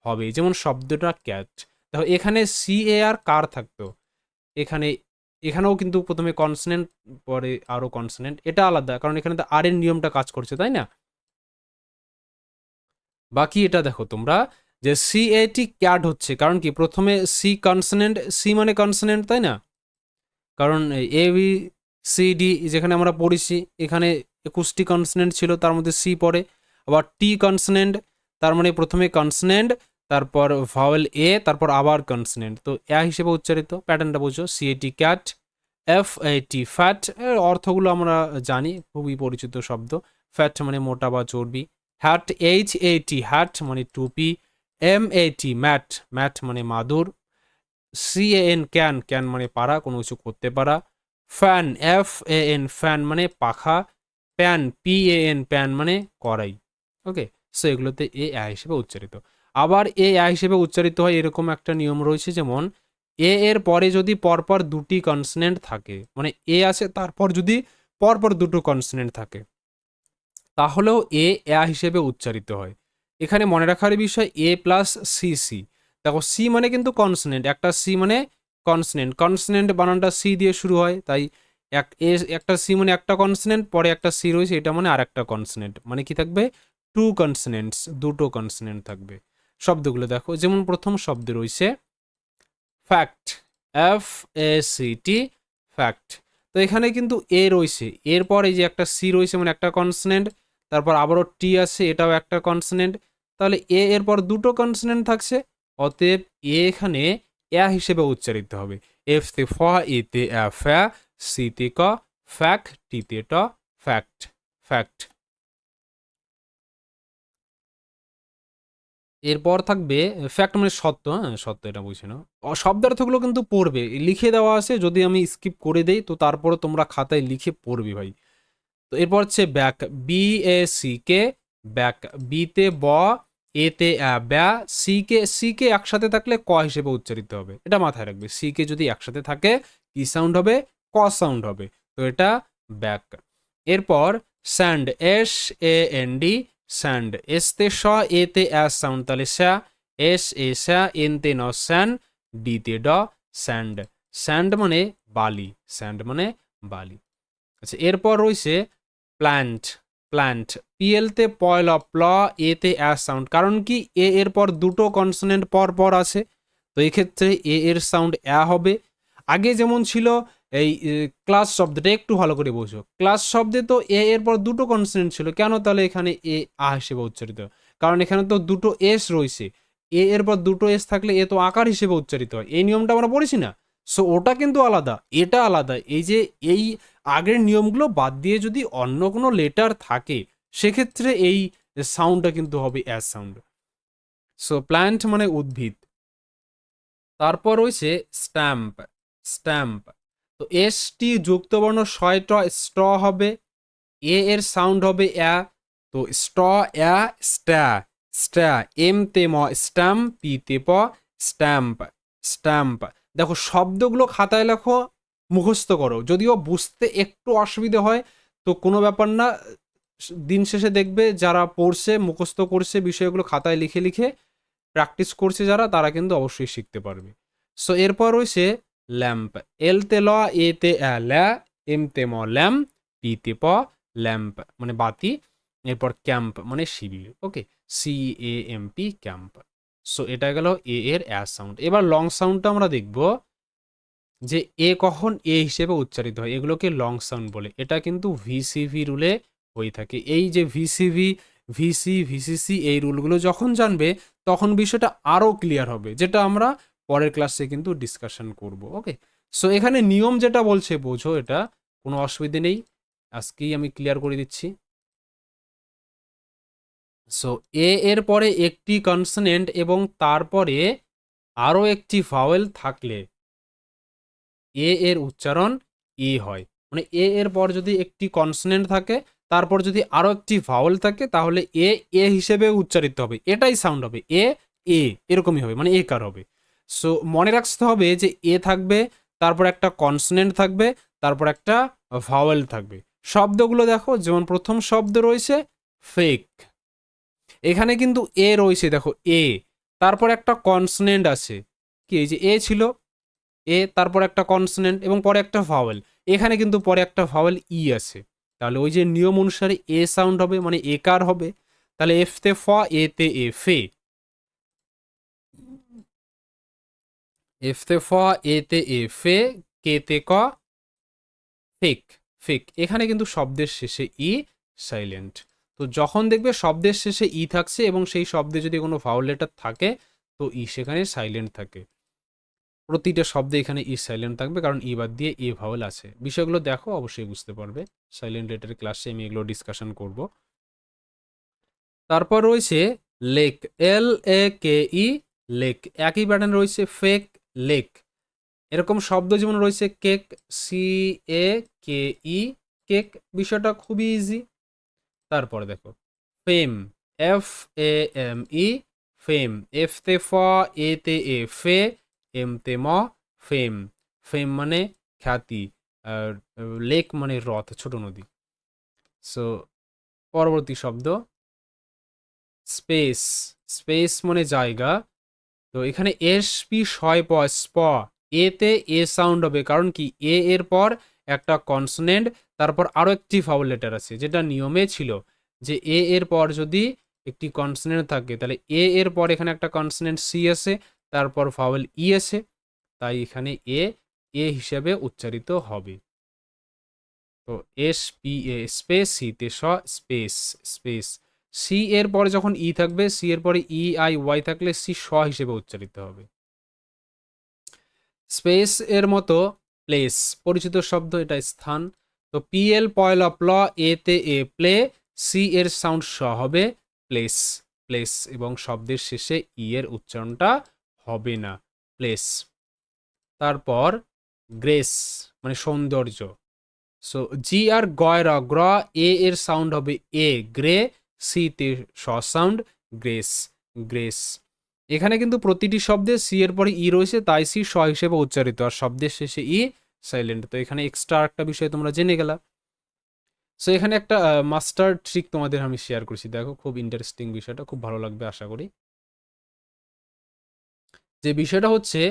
হবে। যেমন শব্দটা ক্যাট, দেখো এখানে আর কার থাকতো, এখানেও কিন্তু প্রথমে কনসোনেন্ট, পরে আরো কনসোনেন্ট, এটা আলাদা, কারণ এখানে তো আর এর নিয়মটা কাজ করছে, তাই না? বাকি এটা দেখো তোমরা, যে টি ক্যাট হচ্ছে, কারণ কি প্রথমে কনসোনেন্ট, মানে কনসোনেন্ট, তাই না? কারণ এ বি সি ডি যেখানে আমরা পড়েছি, এখানে 21টি কনসোনেন্ট ছিল, তার মধ্যে সি পড়ে। আবার টি কনসোনেন্ট, তার মানে প্রথমে কনসোনেন্ট, তারপর ভাওয়েল তারপর আবার কনসোনেন্ট, তো হিসেবে উচ্চারিত। প্যাটার্নটা বুঝছো, টি ক্যাট, টি ফ্যাট, এর অর্থগুলো আমরা জানি, খুবই পরিচিত শব্দ। ফ্যাট মানে মোটা বা চর্বি, হ্যাট টি হ্যাট মানে টুপি, টি ম্যাট, মানে মাদুর, ক্যান মানে পারা, কোনো কিছু করতে পারা, ফ্যান ফ্যান মানে পাখা, প্যান প্যান মানে কড়াই। ওকে, সো এগুলোতে হিসেবে উচ্চারিত। আবার হিসেবে উচ্চারিত হয় এরকম একটা নিয়ম রয়েছে, যেমন এর পরে যদি পরপর দুটি কনসোনেন্ট থাকে, মানে আছে তারপর যদি পরপর দুটো কনসোনেন্ট থাকে, তাহলেও হিসেবে উচ্চারিত হয়। এখানে মনে রাখার বিষয় প্লাস সি। দেখো সি মানে কিন্তু কনসোনেন্ট, একটা সি মানে কনসোনেন্ট বানানটা সি দিয়ে শুরু হয়, তাই একটা সি মানে একটা কনসোনেন্ট, পরে একটা সি রয়েছে, এটা মানে আর একটা কনসোনেন্ট, মানে কি থাকবে, টু কনসোনেন্টস, দুটো কনসোনেন্ট থাকবে। শব্দগুলো দেখো, যেমন প্রথম শব্দ রয়েছে ফ্যাক্ট, FACT, ফ্যাক্ট। তো এখানে কিন্তু রয়েছে, এরপর এই যে একটা সি রয়েছে মানে একটা কনসোনেন্ট, তারপর আবারও টি আছে, এটাও একটা কনসোনেন্ট, তাহলে এরপর দুটো কনসোনেন্ট থাকছে, অতএব এখানে হিসেবে উচ্চারিত হবে। এফ তে ফ, তে ফ্যা, সি তে ক, ফ্যাক, টি তে ট, ফ্যাক্ট, ফ্যাক্ট। এরপর থাকবে ফ্যাক্ট মানে সত্য, হ্যাঁ সত্য, এটা বুঝে নাও। শব্দার্থগুলো কিন্তু পড়বে, লিখে দেওয়া আছে, যদি আমি স্কিপ করে দেই তো তারপরে তোমরা খাতায় লিখে পড়বে ভাই। তো এরপর হচ্ছে ব্যাক, BACK, ব্যাক, বিতে ব, এতে ব্যা, সি কে একসাথে থাকলে ক হিসেবে উচ্চারিত হবে, এটা মাথায় রাখবে। সি কে যদি একসাথে থাকে কি সাউন্ড হবে, ক সাউন্ড হবে, তো এটা ব্যাক। এরপর স্যান্ড, SAND, স্যান্ড, এসতে স, এতে সাউন্ড, তাহলে স্যা, স্যা, এনতে ন স্যান, ডিতে ড, স্যান্ড। স্যান্ড মানে বালি, স্যান্ড মানে বালি। আচ্ছা, এরপর রয়েছে প্ল্যান্ট, পিএলতে পয়ল প্ল, এতে সাউন্ড, কারণ কি এর পর দুটো কনসোনেন্ট পর আছে, তো এক্ষেত্রে এর সাউন্ড হবে। আগে যেমন ছিল এই ক্লাস শব্দটা, একটু ভালো করে বোঝো, ক্লাস শব্দে তো এর পর দুটো কনসোনেন্ট ছিল, কেন তাহলে এখানে হিসেবে উচ্চারিত, কারণ এখানে তো দুটো এস রয়েছে, এর পর দুটো এস থাকলে তো আকার হিসেবে উচ্চারিত হয়, এই নিয়মটা আমরা পড়েছি না। সো ওটা কিন্তু আলাদা, এটা আলাদা। এই যে এই আগের নিয়মগুলো বাদ দিয়ে যদি অন্য কোনো লেটার থাকে, সেক্ষেত্রে এই সাউন্ডটা কিন্তু হবে অ্যাস সাউন্ড। সো প্ল্যান্ট মানে উদ্ভিদ। তারপর রয়েছে স্ট্যাম্প, তো টি যুক্তবর্ণ শয়ট স্ট হবে, এর সাউন্ড হবে তো স্ট, স্ট্যা, এম তে ম স্ট্যাম্প, পি তে প স্ট্যাম্প, দেখো শব্দগুলো খাতায় লেখো, মুখস্থ করো। যদিও বুঝতে একটু অসুবিধে হয়, তো কোনো ব্যাপার না, দিন শেষে দেখবে যারা পড়ছে মুখস্থ করছে বিষয়গুলো খাতায় লিখে লিখে প্র্যাকটিস করছে যারা, তারা কিন্তু অবশ্যই শিখতে পারবে। সো এরপর রয়েছে ল্যাম্প, এল তে ল, এ তে ল্যা, এম তে ম ল্যাম্প, পি তে প ল্যাম্প মানে বাতি, এরপর ক্যাম্প মানে শিবির। Okay, C A M P camp. So এটা গেল এ এর সাউন্ড। এবার লং সাউন্ডটা আমরা দেখব যে এ কখন এ হিসেবে উচ্চারিত হয়, এগুলোকে লং সাউন্ড বলে। এটা কিন্তু ভিসিভি রুলে হয়ে থাকে। এই যে ভিসিভি, ভিসি, ভিসিসি এই রুলগুলো যখন জানবে তখন বিষয়টা আরও ক্লিয়ার হবে, যেটা আমরা পরের ক্লাসে কিন্তু ডিসকাশন করব। ওকে, সো এখানে নিয়ম যেটা বলছে বোঝো, এটা কোনো অসুবিধে নেই, আজকেই আমি ক্লিয়ার করে দিচ্ছি। সো এ এর পরে একটি কনসোনেন্ট এবং তারপরে আরও একটি ভাওয়েল থাকলে এ এর উচ্চারণ ই হয়। মানে এ এর পর যদি একটি কনসোনেন্ট থাকে, তারপর যদি আরও একটি ভাওয়েল থাকে, তাহলে এ এ হিসেবে উচ্চারিত হবে, এটাই সাউন্ড হবে এ এ, এরকমই হবে, মানে এ কার হবে। সো মনে রাখতে হবে যে এ থাকবে, তারপর একটা কনসোনেন্ট থাকবে, তারপর একটা ভাওয়েল থাকবে। শব্দগুলো দেখো, যেমন প্রথম শব্দ রয়েছে ফেক, এখানে কিন্তু এ রয়েছে, দেখো এ, তারপর একটা কনসোনেন্ট আছে, কি এই যে এ ছিল, এ তারপর একটা কনসোনেন্ট এবং পরে একটা ভাওয়েল, এখানে কিন্তু পরে একটা ভাওয়েল ই আছে। তাহলে ওই যে নিয়ম অনুসারে এ সাউন্ড হবে, মানে এ কার হবে। তাহলে এফ তে ফ, এ তে এ ফে, এফ তে ফ, এ তে এ ফে, কে তে ক ফেক, ফেক। এখানে কিন্তু শব্দের শেষে ই সাইলেন্ট। তো যখন দেখবে শব্দের শেষে ই থাকছে এবং সেই শব্দে যদি কোনো ভাওয়েল লেটার থাকে, তো ই সেখানে সাইলেন্ট থাকে। প্রতিটা শব্দে এখানে ই সাইলেন্ট থাকবে, কারণ ই বাদ দিয়ে এ ভাওয়েল আছে। বিষয়গুলো দেখো, অবশ্যই বুঝতে পারবে। সাইলেন্ট লেটারের ক্লাসে আমি এগুলো ডিসকাশন করব। তারপর রয়েছে lake, L A K E lake, একই প্যাটার্ন রয়েছে ফেক, লেক। এরকম শব্দ যেমন রয়েছে cake, C A K E cake, বিষয়টা খুবই ইজি। তারপরে দেখো fame, F A M E fame, F তে ফ, এ তে এ ফে, এম তে ম ফেম, ফেম মানে খ্যাতি, আর লেক মানে হ্রদ, ছোট নদী। সো পরবর্তী শব্দ স্পেস, স্পেস মানে জায়গা। তো এখানে এস পি শয় প স্প, এতে এ সাউন্ড হবে, কারণ কি এ এর পর একটা কনসোনেন্ট, তারপর আরও একটি ভাওয়েল লেটার আছে, যেটা নিয়মে ছিল যে এ এর পর যদি একটি কনসোনেন্ট থাকে, তাহলে এ এর পর এখানে একটা কনসোনেন্ট সি আছে, তারপর ভাওয়েল ই আছে, তাই এখানে এ এ হিসেবে উচ্চারিত হবে। তো S P A space, C তে স স্পেস, স্পেস। সি এর পরে যখন ই থাকবে, সি এর পরে ই আই ওয়াই থাকলে সি স হিসেবে উচ্চারিত হবে। স্পেস এর মতো প্লেস, পরিচিত শব্দ, এটা স্থান। তো পি এল পয়লা প্ল, এ তে এ প্লে, সি এর সাউন্ড স হবে প্লেস, প্লেস, এবং শব্দের শেষে ই এর উচ্চারণটা হবে না, প্লেস। তারপর গ্রেস মানে সৌন্দর্য। সো জি আর গয় র গ্র, এ এর সাউন্ড হবে এ গ্রে, সি তে স সাউন্ড গ্রেস, গ্রেস। এখানে কিন্তু প্রতিটি শব্দে সি এর পরে ই রয়েছে, তাই সি স হিসেবে উচ্চারিত, আর শব্দের শেষে ই সাইলেন্ট। তো এখানে এক্সট্রা একটা বিষয় তোমরা জেনে গেলা। সো এখানে একটা মাস্টার ট্রিক তোমাদের আমি শেয়ার করছি, দেখো খুব ইন্টারেস্টিং বিষয়টা, খুব ভালো লাগবে আশা করি। যে বিষয়টা হচ্ছে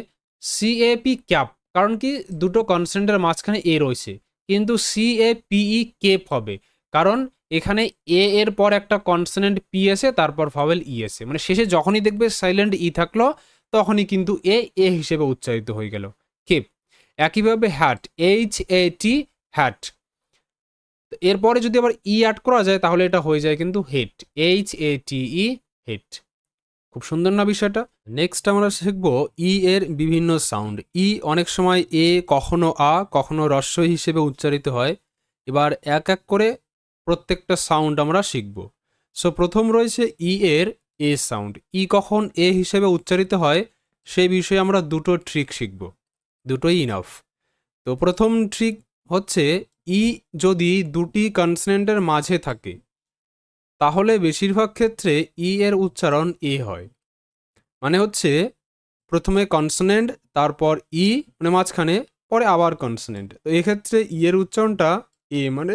সিএপি ক্যাপ, কারণ কি দুটো কনসোনেন্টের মাঝখানে এ রয়েছে, কিন্তু সিএপিই কেপ হবে, কারণ এখানে এ এর পর একটা কনসোনেন্ট পি এসে, তারপর ভাওয়েল ই এসে, মানে শেষে যখনই দেখবে সাইলেন্ট ই থাকলো, তখনই কিন্তু এ এ হিসেবে উচ্চারিত হয়ে গেল, কেপ। একইভাবে hat, H A T hat, এরপরে যদি আবার ই অ্যাড করা যায় তাহলে এটা হয়ে যায় কিন্তু হেট, এইচ এ টি ই হেট। খুব সুন্দর না বিষয়টা? নেক্সট আমরা শিখব ই এর বিভিন্ন সাউন্ড। ই অনেক সময় এ, কখনো আ, কখনো রস্বই হিসেবে উচ্চারিত হয়। এবার এক এক করে প্রত্যেকটা সাউন্ড আমরা শিখব। সো প্রথম রয়েছে ই এর এ সাউন্ড। ই কখন এ হিসেবে উচ্চারিত হয় সেই বিষয়ে আমরা দুটো ট্রিক শিখব, দুটোই ইনাফ। তো প্রথম ট্রিক হচ্ছে, ই যদি দুটি কনসোনেন্টের মাঝে থাকে তাহলে বেশিরভাগ ক্ষেত্রে ই এর উচ্চারণ এ হয়। মানে হচ্ছে প্রথমে কনসোনেন্ট, তারপর ই মানে মাঝখানে, পরে আবার কনসনেন্ট। তো এক্ষেত্রে ই এর উচ্চারণটা এ মানে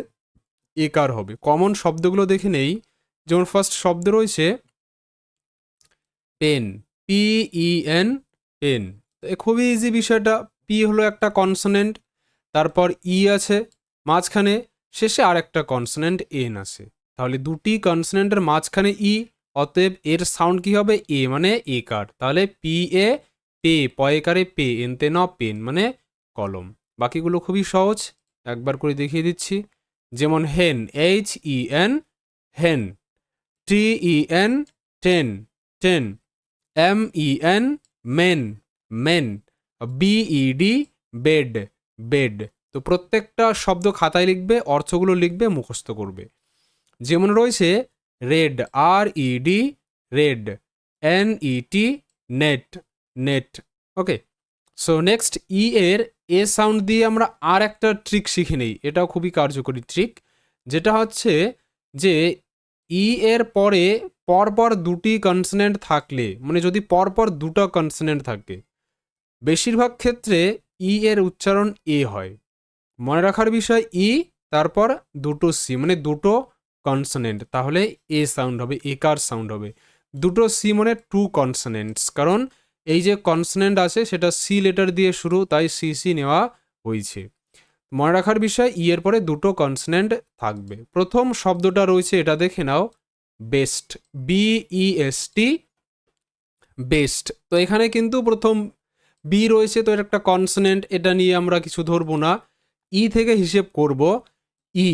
একার হবে। কমন শব্দগুলো দেখে নেই। যেমন ফার্স্ট শব্দ রয়েছে পেন, PEN, পেন। খুবই ইজি বিষয়টা। পি হলো একটা কনসোনেন্ট, তারপর ই আছে মাঝখানে, শেষে আর একটা কনসোনেন্ট এন আছে। তাহলে দুটি কনসোনেন্টের মাঝখানে ই, অতএব এর সাউন্ড কি হবে? এ মানে একার। তাহলে PA, পে, পয়েকারে পে, এনতে ন পেন মানে কলম। বাকিগুলো খুবই সহজ, একবার করে দেখিয়ে দিচ্ছি। যেমন হেন, HEN, hen, TEN, ten, ten, MEN, men, men, BED, bed, bed. তো প্রত্যেকটা শব্দ খাতায় লিখবে, অর্থগুলো লিখবে, মুখস্থ করবে। যেমন রয়েছে red, RED, red, NET, net, net. Okay, so next E এর এ সাউন্ড দিয়ে আমরা আর একটা ট্রিক শিখে নেই। এটাও খুবই কার্যকরী ট্রিক, যেটা হচ্ছে যে ই এর পরে পরপর দুটি কনসোনেন্ট থাকলে, মানে যদি পরপর দুটো কনসোনেন্ট থাকে, বেশিরভাগ ক্ষেত্রে ই এর উচ্চারণ এ হয়। মনে রাখার বিষয় ই, তারপর দুটো সি, মানে দুটো কনসোনেন্ট, তাহলে এ সাউন্ড হবে, একার সাউন্ড হবে। দুটো সি মানে টু কনসোনেন্টস, কারণ এই যে কনসোনেন্ট আছে সেটা সি লেটার দিয়ে শুরু, তাই সি নেওয়া হয়েছে। মনে রাখার বিষয় ই এর পরে দুটো কনসোনেন্ট থাকবে। প্রথম শব্দটা রয়েছে, এটা দেখে নাও, বেস্ট, BEST, বেস্ট। তো এখানে কিন্তু প্রথম বি রয়েছে, তো এটা একটা কনসোনেন্ট, এটা নিয়ে আমরা কিছু ধরবো না। ই থেকে হিসেব করব। ই,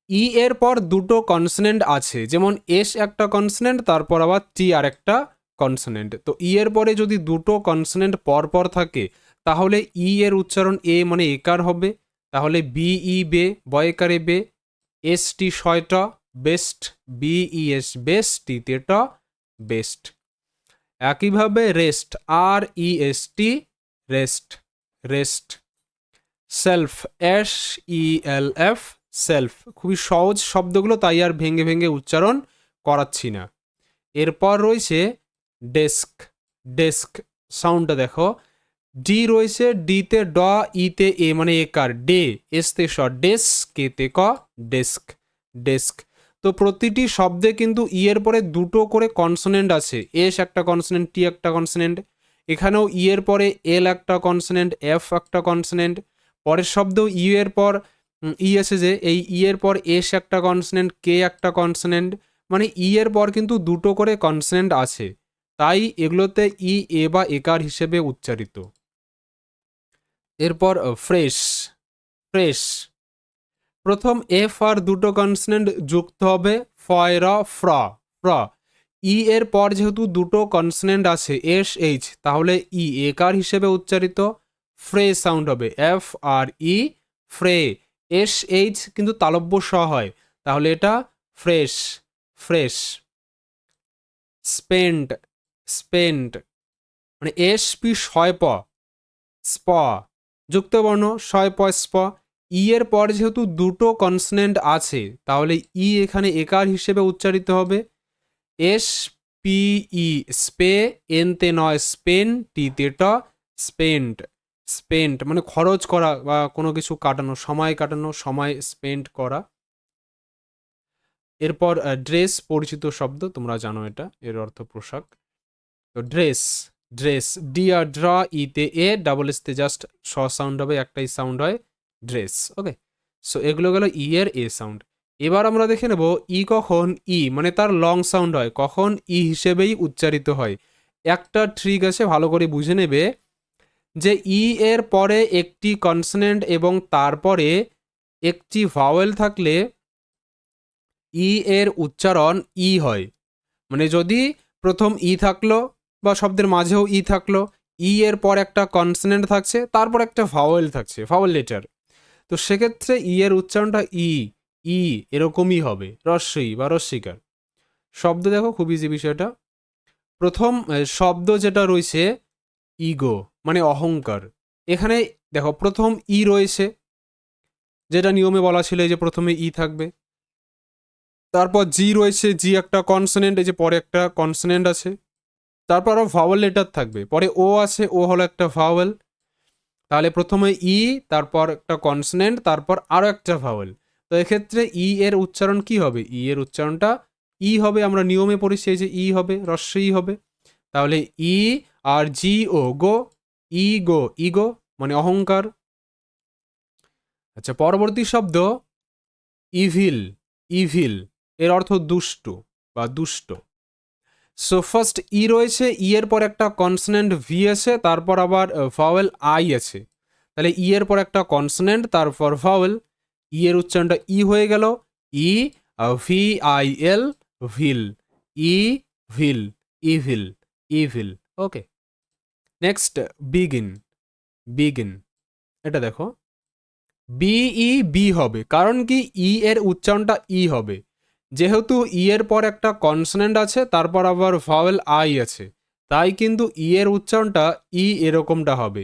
ই এর পর দুটো কনসোনেন্ট আছে, যেমন এস একটা কনসোনেন্ট, তারপর আবার টি আর একটা কনসোনেন্ট। তো ই এর পরে যদি দুটো কনসোনেন্ট পর পর থাকে, তাহলে ই এর উচ্চারণ এ মানে একার হবে। তাহলে BE, বে, বয়কারে বে, ST ছয়টা, বেস্ট, BES, বেস্ট, টিতে ট, বেস্ট। একইভাবে rest, REST, rest, rest. Self, SELF, self. খুবই সহজ শব্দগুলো, তাই আর ভেঙে ভেঙে উচ্চারণ করাচ্ছি না। এরপর রয়েছে ডেস্ক, ডেস্ক। সাউন্ডটা দেখো, ডি রয়েছে, ডিতে ড, ইতে এ মানে একার, ডে, এসতে স, ডেস্ক, কেতে ক, ডেস্ক, ডেস্ক। তো প্রতিটি শব্দে কিন্তু ই এর পরে দুটো করে কনসোনেন্ট আছে। এস একটা কনসোনেন্ট, টি একটা কনসোনেন্ট। এখানেও ই এর পরে এল একটা কনসোনেন্ট, এফ একটা কনসোনেন্ট। পরের শব্দ ইউ এর পর ই আছে, যে এই ই এর পর এস একটা কনসোনেন্ট, কে একটা কনসোনেন্ট, মানে ই এর পর কিন্তু দুটো করে কনসোনেন্ট আছে, তাই এগুলোতে ই এ বা একার হিসেবে উচ্চারিত। এরপর ফ্রেশ, ফ্রেশ। প্রথম এফ আর দুটো কনসোনেন্ট যুক্ত হবে, ফয়র, ফ্র, ফ্র। ই এর পর যেহেতু দুটো কনসোনেন্ট আছে, এস এইচ, তাহলে ই একার হিসেবে উচ্চারিত, ফ্রে সাউন্ড হবে, FRE, ফ্রে। SH কিন্তু তালব্য স হয়, তাহলে এটা ফ্রেশ, ফ্রেশ। স্পেন্ড, স্পেন্ড, মানে SP ছয় প, স্প, যুক্ত বর্ণ ছয় প, স্প। ই এর পর যেহেতু দুটো কনসোনেন্ট আছে, তাহলে ই এখানে একার হিসেবে উচ্চারিত হবে, SPE, স্পে, এনতে নয় স্পেন, টিতে ট, স্পেন্ট, স্পেন্ট মানে খরচ করা বা কোনো কিছু কাটানো, সময় কাটানো, সময় স্পেন্ড করা। এরপর ড্রেস, পরিচিত শব্দ, তোমরা জানো এটা, এর অর্থ পোশাক। তো ড্রেস, ড্রেস, ডি আর ড্র, ইতে এ, ডাবল এসতে জাস্ট স সাউন্ড হবে, একটাই সাউন্ড হয়, ড্রেস। ওকে, সো এগুলো গেল ই এর এ সাউন্ড। এবার আমরা দেখে নেব ই কখন ই মানে তার লং সাউন্ড হয়, কখন ই হিসেবেই উচ্চারিত হয়। একটা ট্রিক আছে, ভালো করে বুঝে নেবে, যে ই এর পরে একটি কনসোনেন্ট এবং তারপরে একটি ভাওয়েল থাকলে ই এর উচ্চারণ ই হয়। মানে যদি প্রথম ই থাকলো বা শব্দের মাঝেও ই থাকলো, ই এর পর একটা কনসোনেন্ট থাকছে, তারপর একটা ভাওয়েল থাকছে, ভাওয়েল লেটার, তো সেক্ষেত্রে ই এর উচ্চারণটা ই, ই এরকমই হবে, রস্বই বা রস্বীকার। শব্দ দেখো, খুব ইজি বিষয়টা। প্রথম শব্দ যেটা রয়েছে ইগো, মানে অহংকার। এখানে দেখো প্রথম ই রয়েছে, যেটা নিয়মে বলা ছিল যে প্রথমে ই থাকবে। তারপর জি রয়েছে, জি একটা কনসোনেন্ট, এই যে পরে একটা কনসোনেন্ট আছে। তারপর আরও ভাওয়েল লেটার থাকবে, পরে ও আছে, ও হলো একটা ভাওয়েল। তাহলে প্রথমে ই, তারপর একটা কনসনেন্ট, তারপর আরও একটা ভাওয়েল। তো এক্ষেত্রে ই এর উচ্চারণ কি হবে? ই এর উচ্চারণটা ই হবে, আমরা নিয়মে পড়েছি এই যে ই হবে, হ্রস্ব ই হবে। তাহলে ই আর জি ও গো, ই গো, ইগো মানে অহংকার। আচ্ছা, পরবর্তী শব্দ ইভিল। ইভিল এর অর্থ দুষ্ট বা দুষ্ট। সো ফার্স্ট ই রয়েছে, ই এর পর একটা কনসনেন্ট ভি আছে, তারপর আবার ভাওয়েল আই আছে। তাহলে ই এর পর একটা কনসনেন্ট, তারপর ভাওয়েল, ই এর উচ্চারণটা ই হয়ে গেল, E V I L, Bhil, E Bhil, evil, evil. Okay, next begin. Begin, এটা দেখো বিই বি হবে, কারণ কি ই এর উচ্চারণটা ই হবে, যেহেতু ই এর পর একটা কনসনেন্ট আছে, তারপর আবার ভাওয়েল আই আছে, তাই কিন্তু ই এর উচ্চারণটা ই এরকমটা হবে,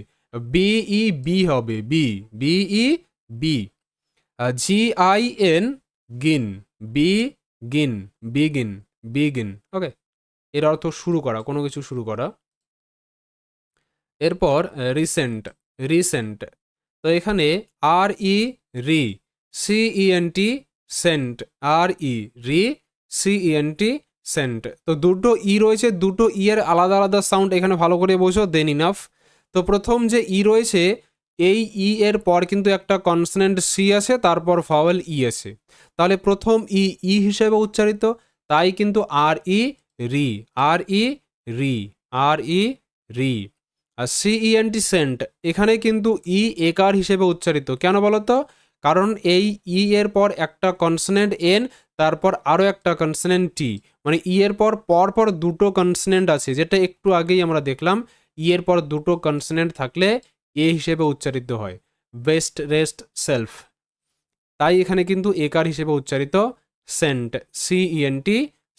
বিই বি হবে, B, be B. G I N, gin, B gin, begin, begin. Okay, এর অর্থ শুরু করা, কোনো কিছু শুরু করা। এরপর রিসেন্ট। রিসেন্ট, তো এখানে আর ই রি, সিইএনটি সেন্ট, আর ই রি, সিইএনটি সেন্ট। তো দুটো ই রয়েছে, দুটো ই এর আলাদা আলাদা সাউন্ড এখানে ভালো করে বোঝো, দেন ইনাফ। তো প্রথম যে ই রয়েছে, এই ই এর পর কিন্তু একটা কনসনেন্ট সি আছে, তারপর ভাওয়েল ই আছে। তাহলে প্রথম ই ই হিসেবে উচ্চারিত, তাই কিন্তু আর ই রি, আর ই রি, আর ই রি। আর সিইএনটি সেন্ট, এখানে কিন্তু ই একার হিসেবে উচ্চারিত, কেন বলতো? কারণ এই ই এর পর একটা কনসনেন্ট এন, তারপর আরও একটা কনসনেন্ট টি, মানে ই এর পর পরপর দুটো কনসনেন্ট আছে, যেটা একটু আগেই আমরা দেখলাম, ই এর পর দুটো কনসনেন্ট থাকলে এ হিসেবে উচ্চারিত হয়, বেস্ট, রেস্ট, সেলফ। তাই এখানে কিন্তু একার হিসেবে উচ্চারিত, সেন্ট, সিইএনটি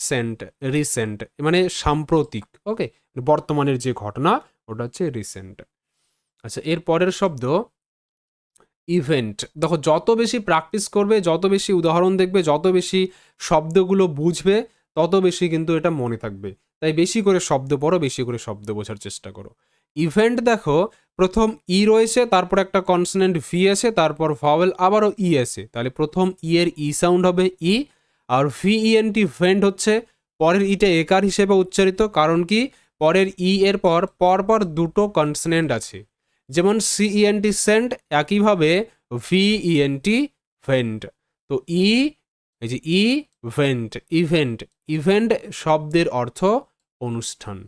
সেন্ট, রিসেন্ট মানে সাম্প্রতিক। ওকে, বর্তমানের যে ঘটনা ওটা হচ্ছে রিসেন্ট। আচ্ছা, এর পরের শব্দ ইভেন্ট। দেখো, যত বেশি প্র্যাকটিস করবে, যত বেশি উদাহরণ দেখবে, যত বেশি শব্দগুলো বুঝবে, তত বেশি কিন্তু এটা মনে থাকবে। তাই বেশি করে শব্দ পড়ো, বেশি করে শব্দ বোঝার চেষ্টা করো। ইভেন্ট দেখো, প্রথম ই রয়েছে, তারপর একটা কনসনেন্ট ভি আছে, তারপর ভাওয়েল আবারও ই আছে, তাহলে প্রথম ই এর ই সাউন্ড হবে ই, আর ভিইএনটি ভেন্ট হচ্ছে পরের ইটা একার হিসেবে উচ্চারিত, কারণ কি পরের ই এর পর পরপর দুটো কনসনেন্ট আছে, যেমন সিইএনটি সেন্ট, একইভাবে ভিইএনটি ভেন্ট। তো ই, এই যে ই ভেন্ট, ইভেন্ট। ইভেন্ট শব্দের অর্থ অনুষ্ঠান।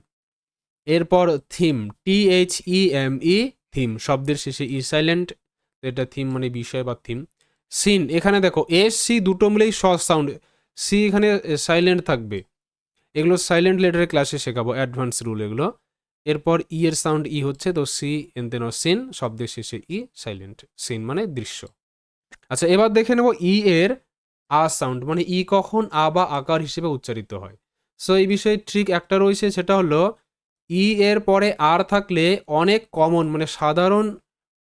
এরপর থিম, THEME, থিম, শব্দের শেষে ই সাইলেন্ট, এটা থিম মানে বিষয় বা থিম। সিন, এখানে দেখো এস সি দুটো মিলেই স সাউন্ড, সি এখানে সাইলেন্ট থাকবে, এগুলো সাইলেন্ট লেটারের ক্লাসে শেখাবো, অ্যাডভান্স রুল এগুলো। এরপর ই এর সাউন্ড ই হচ্ছে, তো সি এনতেন সিন, শব্দের শেষে ই সাইলেন্ট, সিন মানে দৃশ্য। আচ্ছা, এবার দেখে নেব ই এর আ সাউন্ড, মানে ই কখন আ বা আকার হিসেবে উচ্চারিত হয়। সো এই বিষয়ে ট্রিক একটা রয়েছে, সেটা হলো ই এর পরে আর থাকলে অনেক কমন মানে সাধারণ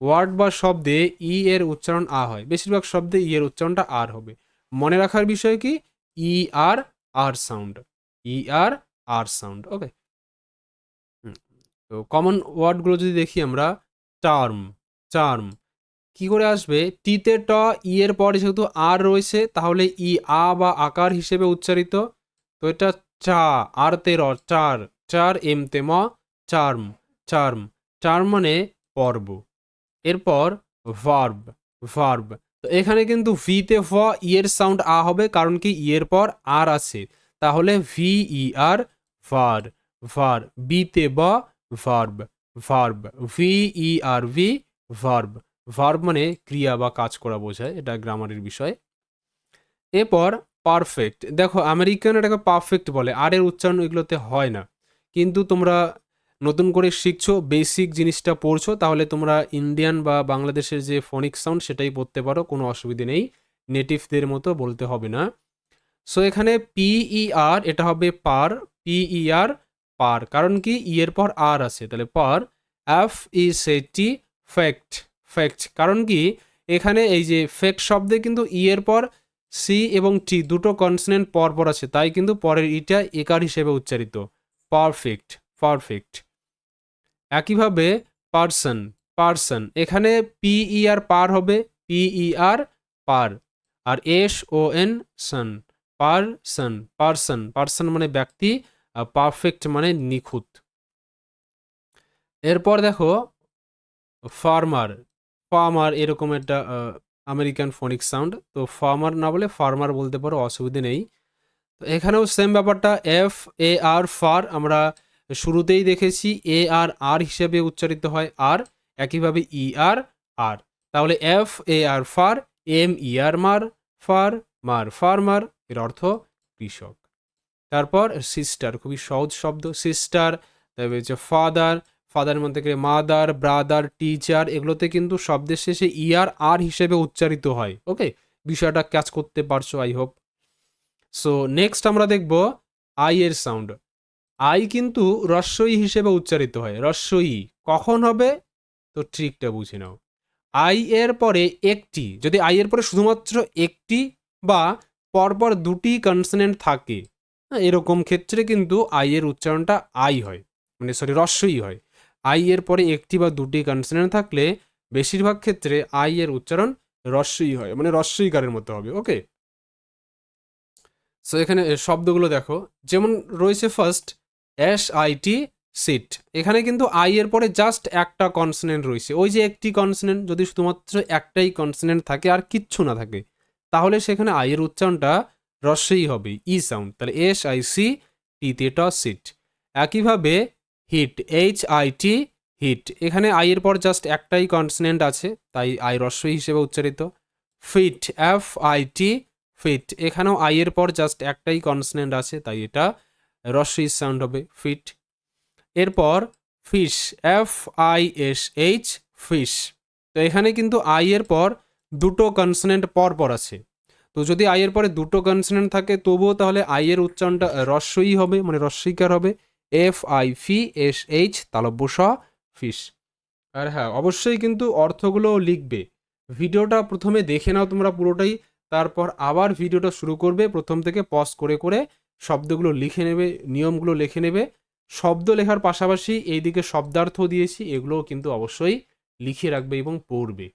ওয়ার্ড বা শব্দে ই এর উচ্চারণ আ হয়, বেশিরভাগ শব্দে ই এর উচ্চারণটা আর হবে। মনে রাখার বিষয় কি, ই আর আর সাউন্ড, ই আর আর সাউন্ড। ওকে, তো কমন ওয়ার্ডগুলো যদি দেখি আমরা, টার্ম, চার্ম কি করে আসবে? টিতে ট, ই এর পরে যেহেতু আর রয়েছে, তাহলে ই আ বা আকার হিসেবে উচ্চারিত, তো এটা চা, আর তে র, চার, চার এম তে ম, চার্ম, চার্ম, চার্ম মানে পর্ব। এরপর ভার্ব, ভার্ব, তো এখানে কিন্তু ভি তে ভ, ই এর সাউন্ড আ হবে, কারণ কি ই এর পর আর আছে, তাহলে ভি ই আর, ভার, ভার। বি তে ব, ভার্ব, ভার্ব, ভি ই আর ভি, ভার্ব। ভার্ব মানে ক্রিয়া বা কাজ করা বোঝায়, এটা গ্রামারের বিষয়। এরপর পারফেক্ট, দেখো আমেরিকান এটাকে পারফেক্ট বলে, আর এর উচ্চারণ এগুলোতে হয় না, কিন্তু তোমরা নতুন করে শিখছো, বেসিক জিনিসটা পড়ছো, তাহলে তোমরা ইন্ডিয়ান বা বাংলাদেশের যে ফনিক সাউন্ড সেটাই পড়তে পারো, কোনো অসুবিধে নেই, নেটিভদের মতো বলতে হবে না। সো এখানে পিইআর, এটা হবে পার, পিইআর পার, কারণ কি ই এর পর আর আছে, তাহলে পার। এফ ই সে টি, ফ্যাক্ট, ফ্যাক্ট, কারণ কি এখানে এই যে ফ্যাক্ট শব্দে কিন্তু ই এর পর সি এবং টি দুটো কনসনেন্ট পর পর আছে, তাই কিন্তু পরের ইটা একার হিসেবে উচ্চারিত, পারফেক্ট, পারফেক্ট। একইভাবে পার্সন, পারসন, এখানে পিইআর পার হবে, পিইআর পার, আর SON সন, পারসন, পারসন, পারসন মানে ব্যক্তি, পারফেক্ট মানে নিখুঁত। এরপর দেখো ফার্মার, ফার্মার এরকম একটা আমেরিকান ফোনিক সাউন্ড, তো ফার্মার না বলে ফার্মার বলতে পারো, অসুবিধে নেই। তো এখানেও সেম ব্যাপারটা, FAR ফার আমরা শুরুতেই দেখেছি, AR হিসেবে উচ্চারিত হয় আর, একইভাবে ER আর, তাহলে FAR ফার, MER মার, ফার মার, ফার্মার এর অর্থ কৃষক। তারপর সিস্টার, খুবই সহজ শব্দ সিস্টার, তারপরে হচ্ছে ফাদার, ফাদারের মধ্যে থেকে মাদার, ব্রাদার, টিচার, এগুলোতে কিন্তু শব্দের শেষে ER হিসেবে উচ্চারিত হয়। ওকে, বিষয়টা ক্যাচ করতে পারছো আই হোপ। সো নেক্সট আমরা দেখব আই এর সাউন্ড। আই কিন্তু রস্বই হিসেবে উচ্চারিত হয়, রস্বই কখন হবে, তো ট্রিকটা বুঝে নাও। আই এর পরে একটি, যদি আই এর পরে শুধুমাত্র একটি বা পরপর দুটি কনসোনেন্ট থাকে, এরকম ক্ষেত্রে কিন্তু আই এর উচ্চারণটা আই হয়, মানে সরি রস্বই হয়। আই এর পরে একটি বা দুটি কনসোনেন্ট থাকলে বেশিরভাগ ক্ষেত্রে আই এর উচ্চারণ রস্বই হয়, মানে রস্বইকারের মতো হবে। ওকে, সো এখানে শব্দগুলো দেখো, যেমন রয়েছে ফার্স্ট SIT সিট, এখানে কিন্তু আই এর পরে জাস্ট একটা কনসোনেন্ট রয়েছে, ওই যে একটি কনসোনেন্ট, যদি শুধুমাত্র একটাই কনসোনেন্ট থাকে আর কিচ্ছু না থাকে, তাহলে সেখানে আই এর উচ্চারণটা রস্বই হবে, ই সাউন্ড, তাহলে SIC টিতে সিট। একইভাবে হিট, HIT হিট, এখানে আই এর পর জাস্ট একটাই কনসোনেন্ট আছে, তাই আই রস্বই হিসেবে উচ্চারিত। ফিট, FIT ফিট, এখানেও আই এর পর জাস্ট একটাই কনসোনেন্ট আছে, তাই এটা রস্বই সাউন্ড হবে, ফিট। এরপর ফিশ, FISH ফিশ, তো এখানে কিন্তু আই এর পর দুটো কনসোনেন্ট পর আছে, তো যদি আই এর পরে দুটো কনসোনেন্ট থাকে তবুও তাহলে আই এর উচ্চারণটা রস্বই হবে, মানে রস্বইকার হবে, FIFSH তালব্য স, ফিশ। আর হ্যাঁ, অবশ্যই কিন্তু অর্থগুলো লিখবে, ভিডিওটা প্রথমে দেখে নাও তোমরা পুরোটাই, তারপর আবার ভিডিওটা শুরু করবে প্রথম থেকে পজ করে করে, শব্দগুলো লিখে নেবে, নিয়মগুলো লিখে নেবে। শব্দ লেখার পাশাপাশি এইদিকে শব্দার্থ দিয়েছি, এগুলোও কিন্তু অবশ্যই লিখে রাখবে এবং পড়বে।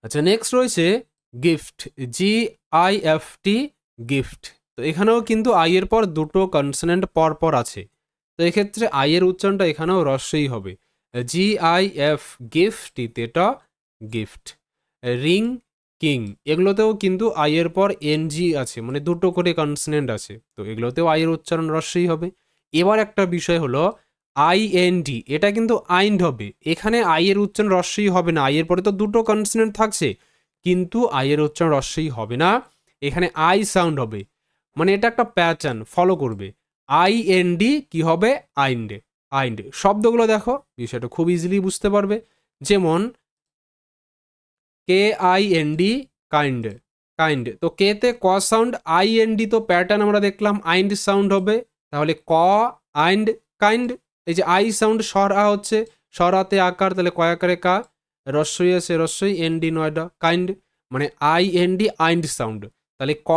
আচ্ছা, নেক্সট রয়েছে গিফট, GIFT গিফট, তো এখানেও কিন্তু আই এর পর দুটো কনসোনেন্ট পর আছে, তো এক্ষেত্রে আই এর উচ্চারণটা এখানেও রস্বই হবে, GIF গিফট টিতে গিফট। রিং, কিং, এগুলোতেও কিন্তু আই এর পর NG আছে, মানে দুটো করে কনসোনেন্ট আছে, তো এগুলোতেও আই এর উচ্চারণ রস্বই হবে। এবার একটা বিষয় হলো IND, এটা কিন্তু আইন্ড হবে, এখানে আই এর উচ্চারণ রস্বই হবে না, আই এর পরে তো দুটো কনসোনেন্ট থাকছে, কিন্তু আই এর উচ্চারণ রস্বই হবে না, এখানে আই সাউন্ড হবে, মানে এটা একটা প্যাটার্ন ফলো করবে। IND কি হবে, আইন্ড, আইন্ড। শব্দগুলো দেখো, বিষয়টা খুব ইজিলি বুঝতে পারবে, যেমন KIND কাইন্ড, কাইন্ড, তো কে তে ক সাউন্ড, IND তো প্যাটার্ন আমরা দেখলাম আইন্ড সাউন্ড হবে, তাহলে ক আইন্ড কাইন্ড, এই যে আই সাউন্ড স্বর আ হচ্ছে, স্বর আতে আকার, তাহলে কয়াকারে কা, রস্বই আছে রস্বই, ND নয়ডা, কাইন্ড, মানে IND আইন্ড সাউন্ড, তাহলে ক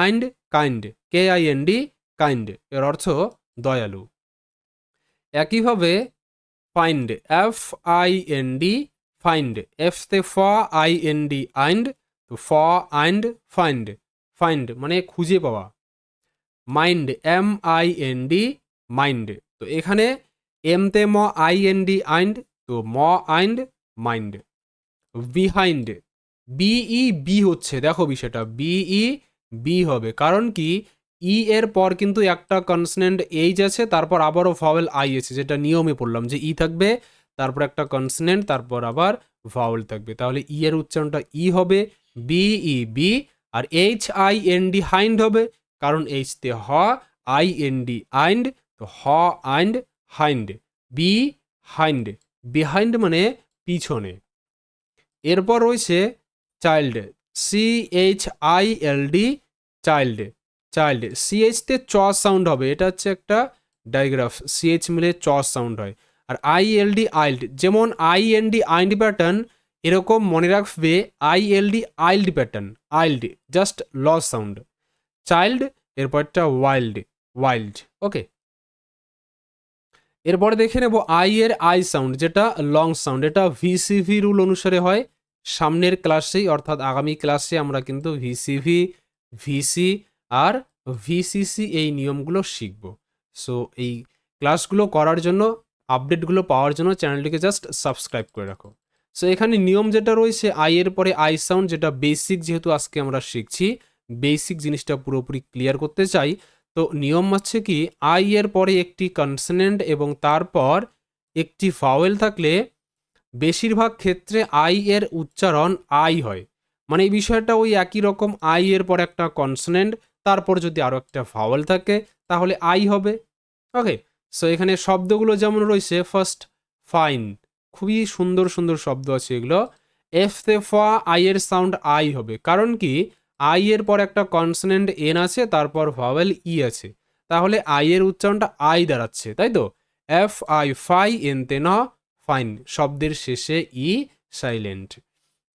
আইন্ড কাইন্ড, KIND কাইন্ড, এর অর্থ দয়ালু। একইভাবে ফাইন্ড, FIND ফাইন্ড, এফ তে ফ, IND আইন্ড, তো ফ আইন্ড ফাইন্ড, ফাইন্ড মানে খুঁজে পাওয়া। মাইন্ড, MIND মাইন্ড, তো এখানে এম তে ম, IND আইন্ড, তো ম আইন্ড মাইন্ড। বিহাইন্ড, BEB হচ্ছে, দেখো বিষয়টা BEB হবে, কারণ কি এর পর কিন্তু একটা কনসোনেন্ট এইচ আছে, তারপর আবারও ভাওয়েল আই আছে, যেটা নিয়মে পড়লাম যে থাকবে, তারপর একটা কনসোনেন্ট, তারপর আবার ভাওয়েল থাকবে, তাহলে এর উচ্চারণটা হবে, BEB। আর HIND হাইন্ড হবে, কারণ এইচ তে হ, IND আইন্ড, তো হ আইন্ড হাইন্ড, বি হাইন্ড, বিহাইন্ড মানে পিছনে। এরপর রয়েছে child, CHILD child, child, CH তে চ সাউন্ড হবে, এটা হচ্ছে একটা ডাইগ্রাফ, CH মিলে চ সাউন্ড হয়। আর ILD আইল্ড, যেমন IND আইন্ড প্যাটার্ন, এরকম মনে রাখবে ILD আইল্ড প্যাটার্ন, আইল্ড জাস্ট ল সাউন্ড। চাইল্ড, এরপরটা ওয়াইল্ড, ওয়াইল্ড। ওকে, এরপরে দেখে নেব আই এর আই সাউন্ড, যেটা লং সাউন্ড। এটা ভিসিভি রুল অনুসারে হয়। সামনের ক্লাসেই অর্থাৎ আগামী ক্লাসে আমরা কিন্তু ভিসিভি, ভিসি আর ভিসিসি এই নিয়মগুলো শিখব। সো এই ক্লাসগুলো করার জন্য, আপডেটগুলো পাওয়ার জন্য চ্যানেলটিকে জাস্ট সাবস্ক্রাইব করে রাখো। সো এখানে নিয়ম যেটা রয়েছে আই এর পরে আই সাউন্ড, যেটা বেসিক, যেহেতু আজকে আমরা শিখছি বেসিক জিনিসটা পুরোপুরি ক্লিয়ার করতে চাই। তো নিয়ম হচ্ছে কি, আই এর পরে একটি কনসোনেন্ট এবং তারপর একটি ভাওয়েল থাকলে বেশিরভাগ ক্ষেত্রে আই এর উচ্চারণ আই হয়। মানে এই বিষয়টা ওই একই রকম, আই এর পর একটা কনসোনেন্ট, তারপর যদি আরও একটা ভাওয়েল থাকে তাহলে আই হবে। ওকে, সো এখানে শব্দগুলো যেমন রয়েছে, ফার্স্ট ফাইন, খুবই সুন্দর সুন্দর শব্দ আছে এগুলো। এফ তে ফা আই এর সাউন্ড আই হবে, কারণ কি আই এর পর একটা কনসোনেন্ট এন আছে, তারপর ভাওয়েল ই আছে, তাহলে আই এর উচ্চারণটা আই দাঁড়াচ্ছে, তাই তো। এফ আই ফাই এন তে ন ফাইন, শব্দের শেষে ই সাইলেন্ট।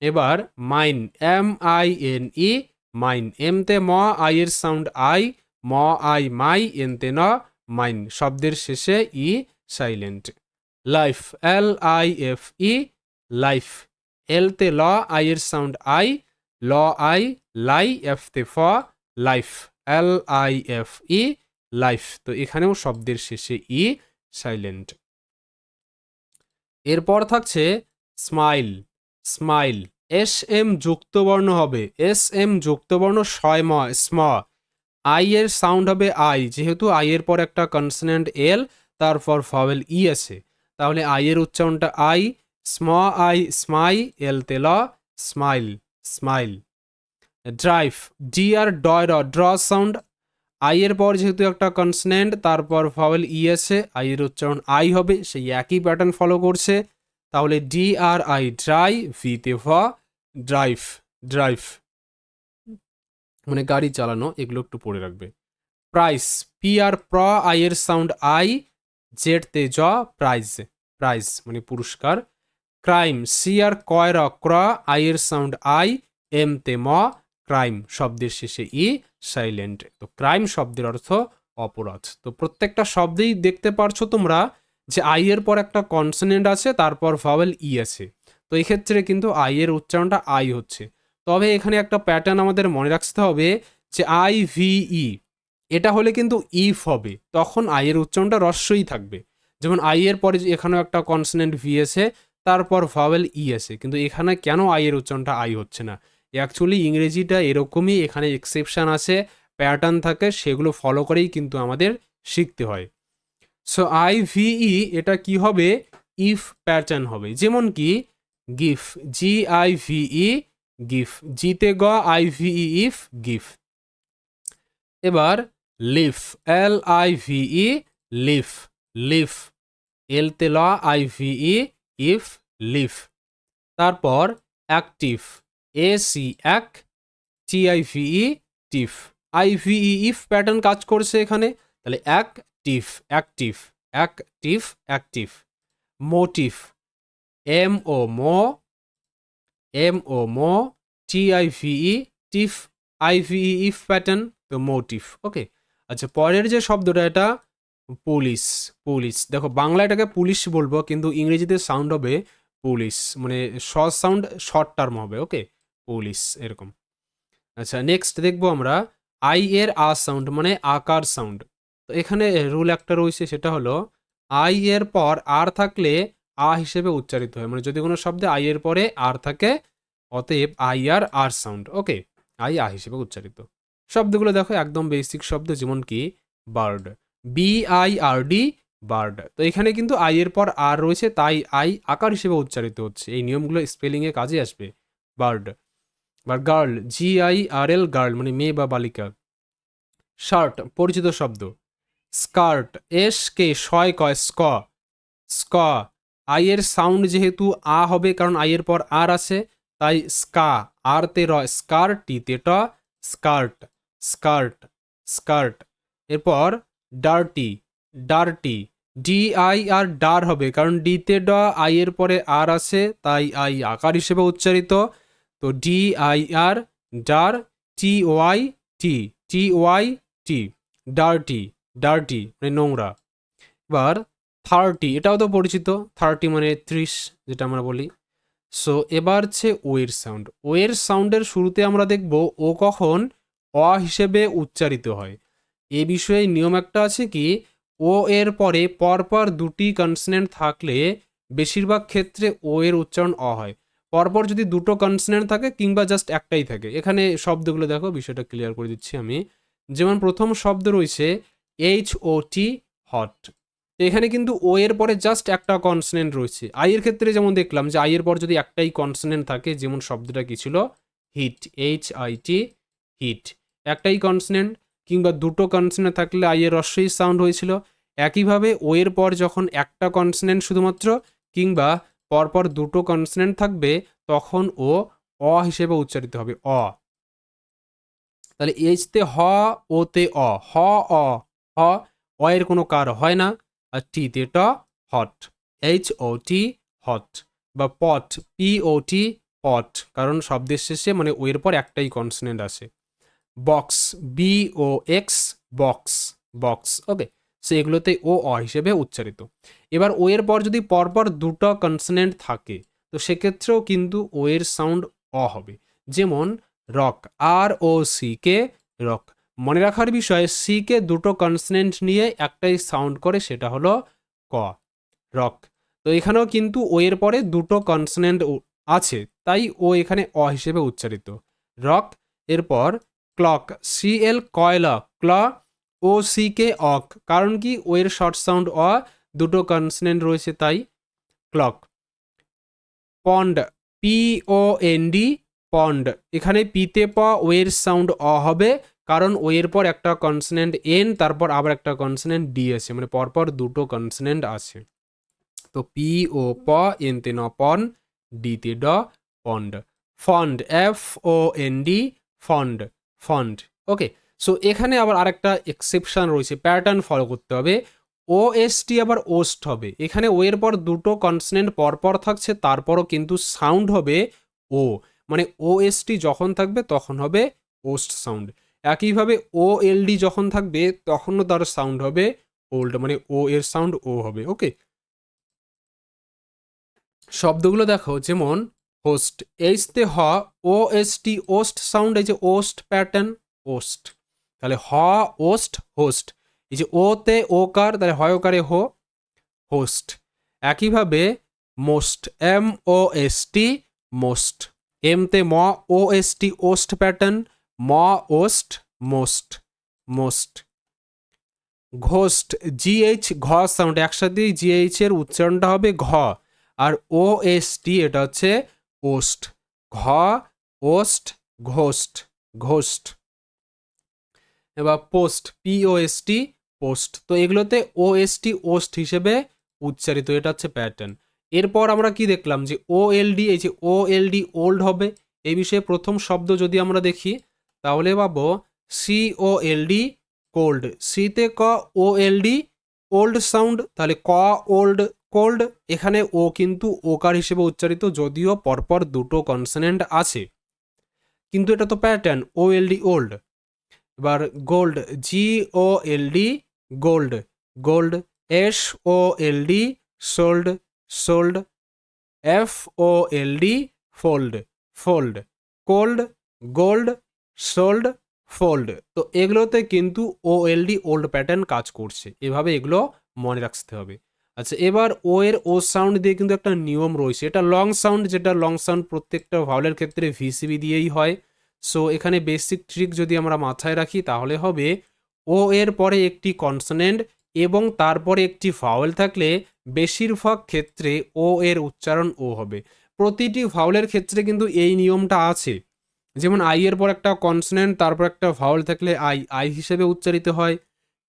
এবার mine, M I N E mine, M তে ম আই এর সাউন্ড আই, ম আই মাই এন তে ন মাইন, শব্দের শেষে E silent. Life, L I F E life, L তে ল আই এর সাউন্ড আই, ল আই লাই, এফ তে ফ life, L I F E life, তো এখানেও শব্দের শেষে ই সাইলেন্ট। এরপর থাকছে স্মাইল, স্মাইল, এস এম যুক্তবর্ণ হবে, এস এম যুক্তবর্ণ স্ম, স্ম, আই এর সাউন্ড হবে আই, যেহেতু আই এর পর একটা কনসোনেন্ট এল, তারপর ভাওয়েল ই আছে, তাহলে আই এর উচ্চারণটা আই, স্ম আই স্মাই, এল তে ল স্মাইল, স্মাইল। ড্রাইভ, ডি আর ডয় র, ড্র সাউন্ড, আই এর পর যেহেতু একটা কনসোনেন্ট, তারপর ভাওয়েল ই আছে, আই এর উচ্চারণ আই হবে, সেই একই প্যাটার্ন ফলো করছে, তাহলে D R I dry, V তে ভ ড্রাইভ, ড্রাইভ, মানে গাড়ি চালানো, এগুলো একটু পড়ে রাখবে। প্রাইস, পি আর প্র আই এর সাউন্ড আই, জেড তে জ প্রাইজ, প্রাইজ মানে পুরস্কার। ক্রাইম, সি আর কয় র ক্র আই এর সাউন্ড আই, এম তে ম ক্রাইম, শব্দের শেষে ই সাইলেন্ট। তো ক্রাইম শব্দের অর্থ অপরাধ। তো প্রত্যেকটা শব্দেই দেখতে পারছো তোমরা যে আই এর পর একটা কনসোনেন্ট আছে, তারপর ভাওয়েল ই আছে, তো এই ক্ষেত্রে কিন্তু আই এর উচ্চারণটা আই হচ্ছে। তবে এখানে একটা প্যাটার্ন আমাদের মনে রাখতে হবে যে আই ভি ই, এটা হলে কিন্তু ইফ হবে, তখন আই এর উচ্চারণটা রস্যই থাকবে। যেমন আই এর পরে এখানেও একটা কনসোনেন্ট ভি আছে, তারপর ভাওয়েল ই আছে, কিন্তু এখানে কেন আই এর উচ্চারণটা আই হচ্ছে না? অ্যাকচুয়ালি ইংরেজিটা এরকমই, এখানে এক্সেপশন আছে, প্যাটার্ন থাকে, সেগুলো ফলো করেই কিন্তু আমাদের শিখতে হয়। সো আই ভি ই এটা কি হবে? ইফ প্যাটার্ন হবে। যেমন কি give, G I V E give, জিতে গ I V E ive give. এবার live, L I V E live, live, L তে ল I V E ive live. তারপর অ্যাক্টিভ, এ সি এক T I V E tive, I V E ive pattern কাজ করছে এখানে, তাহলে active, active, active, active. Motive, M O mo, M O mo T I V E tive, I V E ive pattern, তো motive. ওকে, আচ্ছা পরের যে শব্দটা, এটা পুলিশ, পুলিশ, দেখো বাংলা এটাকে পুলিশ বলবো, কিন্তু ইংরেজিতে সাউন্ড হবে পুলিশ, মানে শর্ট সাউন্ড, শর্ট টার্ম হবে। ওকে, পুলিশ এরকম। আচ্ছা নেক্সট দেখবো আমরা আই এর আ সাউন্ড, মানে আকার সাউন্ড। তো এখানে রুল একটা রয়েছে, সেটা হলো আই এর পর আর থাকলে আ হিসেবে উচ্চারিত হয়, মানে যদি কোনো শব্দে আই এর পরে আর থাকে, অতএব I R R sound. Okay, I আ হিসেবে উচ্চারিত। শব্দগুলো দেখো একদম বেসিক শব্দ, যেমন কি bird, B I R D, bird. তো এখানে কিন্তু আই এর পর আর রয়েছে, তাই আই আকার হিসেবে উচ্চারিত হচ্ছে, এই নিয়মগুলো স্পেলিংয়ে কাজে আসবে। বার্ড। বা girl, G I R L girl, মানে মেয়ে বা বালিকা। শার্ট, পরিচিত শব্দ। স্কার্ট, এস কে শয় কয় স্ক, স্ক, আই এর সাউন্ড যেহেতু আ হবে, কারণ আই এর পর আর আছে, তাই স্কা, আর তে র স্কার, টি তে ট স্কার্ট, স্কার্ট, স্কার্ট। এরপর dirty, dirty, D I R ডার হবে, কারণ ডি তে ড, আই এর পরে আর আছে, তাই আই আকার হিসেবে উচ্চারিত, তো ডি আই আর ডার, টি ওয়াই টি, টি ওয়াই টি, ডার্টি, ডার্টি মানে নোংরা। এবার 30, এটাও তো পরিচিত, 30 মানে 30 যেটা আমরা বলি। সো এবার হচ্ছে ও এর সাউন্ড। ও এর সাউন্ডের শুরুতে আমরা দেখব ও কখন অ হিসেবে উচ্চারিত হয়। এ বিষয়ে নিয়ম একটা আছে কি, ও এর পরে পরপর দুটি কনসনেন্ট থাকলে বেশিরভাগ ক্ষেত্রে ও এর উচ্চারণ অ হয়। পরপর যদি দুটো কনসনেন্ট থাকে কিংবা জাস্ট একটাই থাকে, এখানে শব্দগুলো দেখো, বিষয়টা ক্লিয়ার করে দিচ্ছি আমি। যেমন প্রথম শব্দ রয়েছে HOT, হট। এখানে কিন্তু ও এর পরে জাস্ট একটা কনসনেন্ট রয়েছে। আই এর ক্ষেত্রে যেমন দেখলাম যে আই এর পর যদি একটাই কনসনেন্ট থাকে, যেমন শব্দটা কি ছিল, হিট, HIT, হিট, একটাই কনসনেন্ট। কিংবা দুটো কনসনেন্ট থাকলে আই এর রস্বই সাউন্ড হয়েছিল। একইভাবে ও এর পর যখন একটা কনসনেন্ট শুধুমাত্র কিংবা পরপর দুটো কনসনেন্ট থাকবে, তখন ও অ হিসেবে উচ্চারিত হবে, অ। তাহলে এইচতে হ, ওতে অ, হ, অ, হ, অ এর কোনো কার হয় না। আর টিতে ট, হট, HOT, হট। বা পট, POT, পট, কারণ শব্দের শেষে মানে ও এর পর একটাই কনসনেন্ট আসে। বক্স, BOX, বক্স, বক্স, ওকে। সো এগুলোতে ও অ হিসেবে উচ্চারিত। এবার ও এর পর যদি পরপর দুটো কনসনেন্ট থাকে, তো সেক্ষেত্রেও কিন্তু ও এর সাউন্ড অ হবে। যেমন রক, ROCK, রক। মনে রাখার বিষয়, সি কে দুটো কনসনেন্ট নিয়ে একটাই সাউন্ড করে, সেটা হলো ক, রক। তো এখানেও কিন্তু ও এর পরে দুটো কনসনেন্ট আছে, তাই ও এখানে অ হিসেবে উচ্চারিত, রক। এরপর ক্লক, CL, কয়লা, ক্ল, OCK, অক। কারণ কি, ও এর শর্ট সাউন্ড অ, দুটো কনসনেন্ট রয়েছে তাই, ক্লক। পন্ড, POND, পন্ড। এখানে পিতে প, ও এর সাউন্ড অ হবে, কারণ ও এর পর একটা কনসনেন্ট এন, তারপর আবার একটা কনসনেন্ট ডি আছে, মানে পরপর দুটো কনসনেন্ট আছে। তো পি ও প, এনতে ন পন, ডিতে ড, পন্ড। ফন্ড, FOND, ফন্ড, ফন্ড, ওকে। সো এখানে আবার আরেকটা এক্সেপশন রয়েছে, প্যাটার্ন ফলো করতে হবে। OST আবার ওস্ট হবে। এখানে ও এর পর দুটো কনসনেন্ট পরপর থাকছে, তারপরও কিন্তু সাউন্ড হবে ও, মানে OST যখন থাকবে তখন হবে ওস্ট সাউন্ড। একইভাবে OLD যখন থাকবে তখনও তার সাউন্ড হবে ওল্ড, মানে ও এর সাউন্ড ও হবে, ওকে। শব্দগুলো দেখো, যেমন হোস্ট, এইচতে হ, OST, ওস্ট সাউন্ড, এই যে ওস্ট প্যাটার্ন, ওস্ট। তাহলে হ, ওস্ট, হোস্ট। এই যে ওতে ওকার, তাহলে হয়কারে হো, হোস্ট। একইভাবে মোস্ট, MOST, মোস্ট। এমতে ম, OST, ওস্ট প্যাটার্ন, ম, worst, most, most. Ghost, GH, ঘ সাউন্ড, একসাথেই GH এর উচ্চারণটা হবে ঘ। আর OST এটা হচ্ছে ওস্ট, ঘ, ওস্ট, ঘোস্ট, ঘোস্ট। এবার পোস্ট, POST, পোস্ট। তো এগুলোতে OST, ওস্ট হিসেবে উচ্চারিত, এটা হচ্ছে প্যাটার্ন। এরপর আমরা কি দেখলাম যে OLD, এই যে OLD ওল্ড হবে। এই বিষয়ে প্রথম শব্দ যদি আমরা দেখি, তাহলে পাবো COLD, কোল্ড। সিতে ক, OLD, ওল্ড সাউন্ড, তাহলে ক, ওল্ড, কোল্ড। এখানে ও কিন্তু ওকার হিসেবে উচ্চারিত, যদিও পরপর দুটো কনসনেন্ট আছে, কিন্তু এটা তো প্যাটার্ন, OLD, ওল্ড। এবার gold, GOLD, gold, gold. SOLD, sold, sold. FOLD, fold, fold. Cold, gold, sold, fold. তো এগুলোতে কিন্তু OLD, ওল্ড প্যাটার্ন কাজ করছে, এভাবে এগুলো মনে রাখতে হবে। আচ্ছা, এবার ও এর ও সাউন্ড দিয়ে কিন্তু একটা নিয়ম রয়েছে, এটা লং সাউন্ড, যেটা লং সাউন্ড প্রত্যেকটা ভাওয়েলের ক্ষেত্রে VCB দিয়েই হয়। সো এখানে বেসিক ট্রিক যদি আমরা মাথায় রাখি, তাহলে হবে ও এর পরে একটি কনসোনেন্ট এবং তারপরে একটি ভাওয়েল থাকলে বেশিরভাগ ক্ষেত্রে ও এর উচ্চারণ ও হবে। প্রতিটি ভাওয়েলের ক্ষেত্রে কিন্তু এই নিয়মটা আছে। যেমন আই এর পর একটা কনসোনেন্ট, তারপর একটা ভাওয়েল থাকলে আই, আই হিসেবে উচ্চারিত হয়।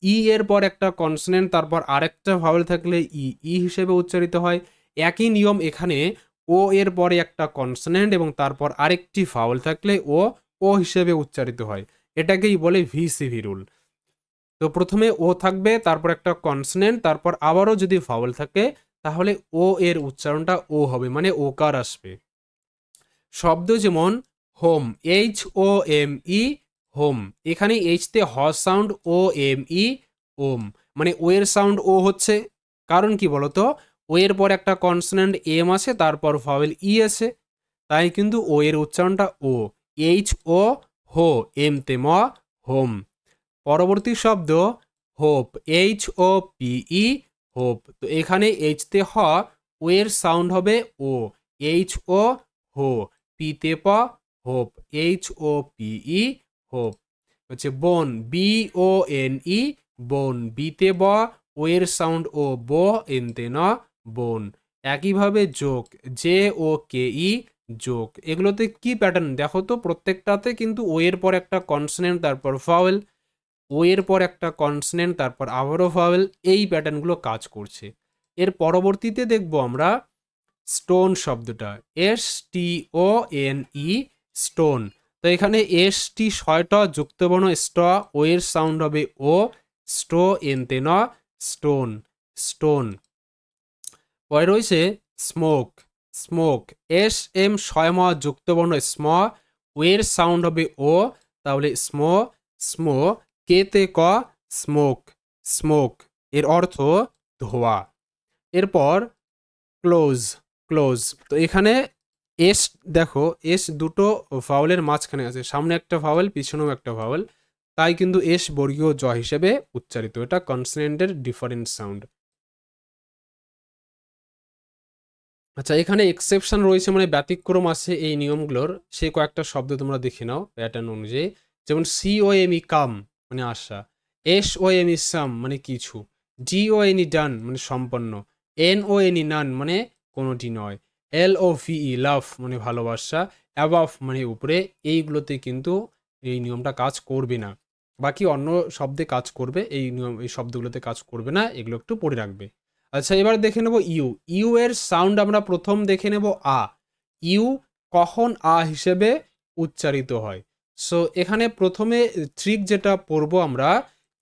ই এর পর একটা কনসোনেন্ট, তারপর আরেকটা ভাওয়েল থাকলে ই, ই হিসেবে উচ্চারিত হয়। একই নিয়ম এখানে, ও এর পরে একটা কনসোনেন্ট এবং তারপর আরেকটি ভাওয়েল থাকলে ও, ও হিসেবে উচ্চারিত হয়। এটাকেই বলে VCV রুল। তো প্রথমে ও থাকবে, তারপর একটা কনসোনেন্ট, তারপর আবারও যদি ভাওয়েল থাকে, তাহলে ও এর উচ্চারণটা ও হবে, মানে ওকার আসবে। শব্দ যেমন হোম, HOME, হোম। এখানে এইচতে হ সাউন্ড, OME, ওম, মানে ও এর সাউন্ড ও হচ্ছে, কারণ কি বলতো, ও এর পর একটা কনসোনেন্ট এম আছে, তারপর ভাওয়েল ই আছে, তাই কিন্তু ও এর উচ্চারণটা ও। এইচ ও হো, এম তে ম হোম। পরবর্তী শব্দ hope, H O P E hope. তো এখানে এইচ তে হ, ও এর সাউন্ড হবে ও, এইচ ও হো, পি তে প hope, H O P E hope. হচ্ছে বোন, বি ও এন ই বোন, বি তে ব, ও এর সাউন্ড ও, বো, এন তে ন বোন। একইভাবে যোগ, জে ও কে ই যোগ। এগুলোতে কি প্যাটার্ন দেখো তো, প্রত্যেকটাতে কিন্তু ও এর পর একটা কনসোনেন্ট, তারপর ভাওয়েল, ও এর পর একটা কনসোনেন্ট, তারপর আবারও ভাওয়েল, এই প্যাটার্নগুলো কাজ করছে। এর পরবর্তীতে দেখবো আমরা স্টোন শব্দটা, S T O N E stone. তো এখানে এস টি ছয়টা যুক্তবর্ণ ষ্ট, ও এর সাউন্ড হবে ও, স্টো, এন তে ন স্টোন, স্টোন। পরে রয়েছে স্মোক, স্মোক, এস এম ছয় ম যুক্তবর্ণ স্ম, ও এর সাউন্ড হবে ও, তাহলে স্মো, স্মো, কে তে ক স্মোক, স্মোক, এর অর্থ ধোয়া। এরপর ক্লোজ, ক্লোজ। তো এখানে এস দেখো, এস দুটো ভাওয়েলের মাঝখানে আছে, সামনে একটা ভাওয়েল, পিছনেও একটা ভাওয়েল, তাই কিন্তু এস বর্গীয় জ হিসেবে উচ্চারিত। এটা কনসোনেন্টের ডিফারেন্ট সাউন্ড। আচ্ছা, এখানে এক্সেপশন রয়েছে, মানে ব্যতিক্রম আছে এই নিয়মগুলোর। সে কয়েকটা শব্দ তোমরা দেখে নাও প্যাটার্ন অনুযায়ী। যেমন সি ও এম ই কাম মানে আশা, এস ও এম ই সাম মানে কিছু, ডি ও এন ই ডান মানে সম্পন্ন, এন ও এন ই নান মানে কোনোটি নয়, এল ও ভি ই লাভ মানে ভালোবাসা, অ্যাবাভ মানে উপরে। এইগুলোতে কিন্তু এই নিয়মটা কাজ করবে না। বাকি অন্য শব্দে কাজ করবে, এই নিয়ম এই শব্দগুলোতে কাজ করবে না, এগুলো একটু পড়ে রাখবে। আচ্ছা, এবার দেখে নেব ইউ। ইউ এর সাউন্ড আমরা প্রথম দেখে নেব আ। ইউ কখন আ হিসেবে উচ্চারিত হয়? সো এখানে প্রথমে ট্রিক যেটা পড়বো আমরা,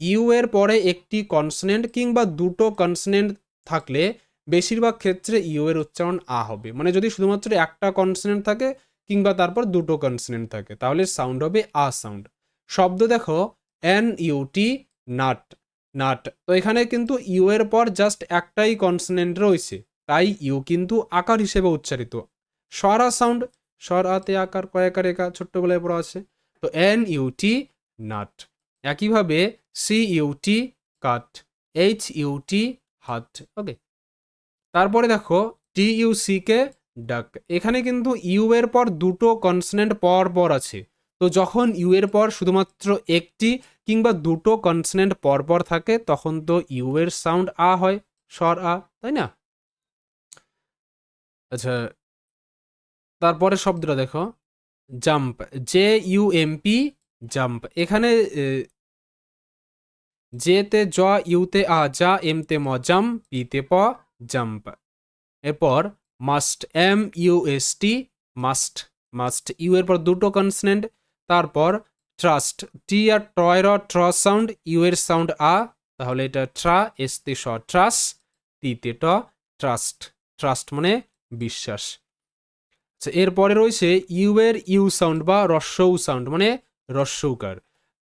ইউ এর পরে একটি কনসোনেন্ট কিংবা দুটো কনসোনেন্ট থাকলে বেশিরভাগ ক্ষেত্রে ইউ এর উচ্চারণ আ হবে। মানে যদি শুধুমাত্র একটা কনসোনেন্ট থাকে কিংবা তারপর দুটো কনসোনেন্ট থাকে, তাহলে সাউন্ড হবে আ সাউন্ড। শব্দ দেখো এন ইউটি, নাট, নাট। তো এখানে কিন্তু ইউ এর পর জাস্ট একটাই কনসোনেন্ট রয়েছে, তাই ইউ কিন্তু আকার হিসেবে উচ্চারিত। স্বরা সাউন্ড, স্বর আতে আকার, কয়াকার একা ছোট্টবেলায় পড়া আছে। তো এন ইউটি নাট। একইভাবে সি ইউটি কাট, এইচ ইউটি হাট। ওকে, তারপরে দেখো টি ইউ সি কে ডাক। এখানে কিন্তু ইউ এর পর দুটো কনসোনেন্ট পর পর আছে। তো যখন ইউ এর পর শুধুমাত্র একটি কিংবা দুটো কনসোনেন্ট পর পর থাকে, তখন তো ইউ এর সাউন্ড আ হয়, স্বর আ, তাই না? আচ্ছা, তারপরে শব্দটা দেখো jump, J U M P jump. এখানে জে তে জ, ইউ তে আ যা, এম তে ম জাম, পি তে প জাম্প। এরপর must, M U S T must, must, U এর পর দুটো কনসোনেন্ট। তারপর ট্রাস্ট, টি আর টয় র ট্র সাউন্ড, ইউ এর সাউন্ড আ, তাহলে এটা ট্রা, এস তে স ট্রাস, টি তে ট ট্রাস্ট, ট্রাস্ট মানে বিশ্বাস। আচ্ছা, এরপরে রয়েছে ইউ এর ইউ সাউন্ড বা রস্যউ সাউন্ড মানে রস্যৌকার।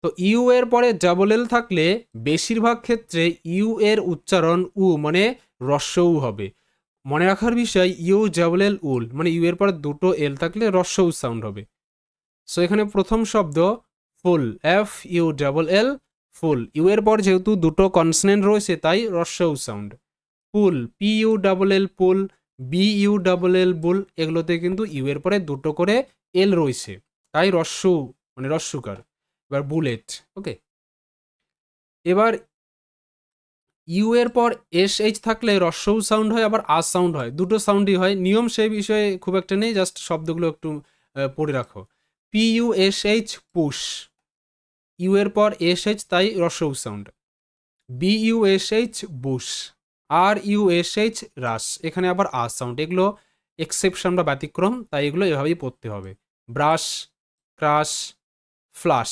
তো ইউ এর পরে ডাবল এল থাকলে বেশিরভাগ ক্ষেত্রে ইউ এর উচ্চারণ উ মানে রস্যউ হবে। মনে রাখার বিষয়, ইউ ডাবল এল উল মানে ইউ এর পরে দুটো এল থাকলে রস্যউ সাউন্ড হবে। সো এখানে প্রথম শব্দ full, F U double L full, U এর পর যেহেতু দুটো কনসোনেন্ট রয়েছে তাই রস্যউ sound. Pool, P U double L pool, B U double L bull, এগুলোতে কিন্তু ইউ এর পরে দুটো করে এল রয়েছে, তাই রস্যু মানে রস্যুকার। এবার বুলেট। ওকে, এবার ইউ এর পর এস এইচ থাকলে রস্যউ সাউন্ড হয়, আবার আ সাউন্ড হয়, দুটো সাউন্ডই হয়। নিয়ম সেই বিষয়ে খুব একটা নেই, জাস্ট শব্দগুলো একটু পড়ে রাখো। P U S H push, U এর পর এস এইচ তাই রস্যউ sound. B U S H bush, R U S H rush, এখানে আবার আ সাউন্ড। এগুলো এক্সেপশন বা ব্যতিক্রম, তাই এগুলো এভাবেই পড়তে হবে। ব্রাশ, ক্রাশ, ফ্লাশ,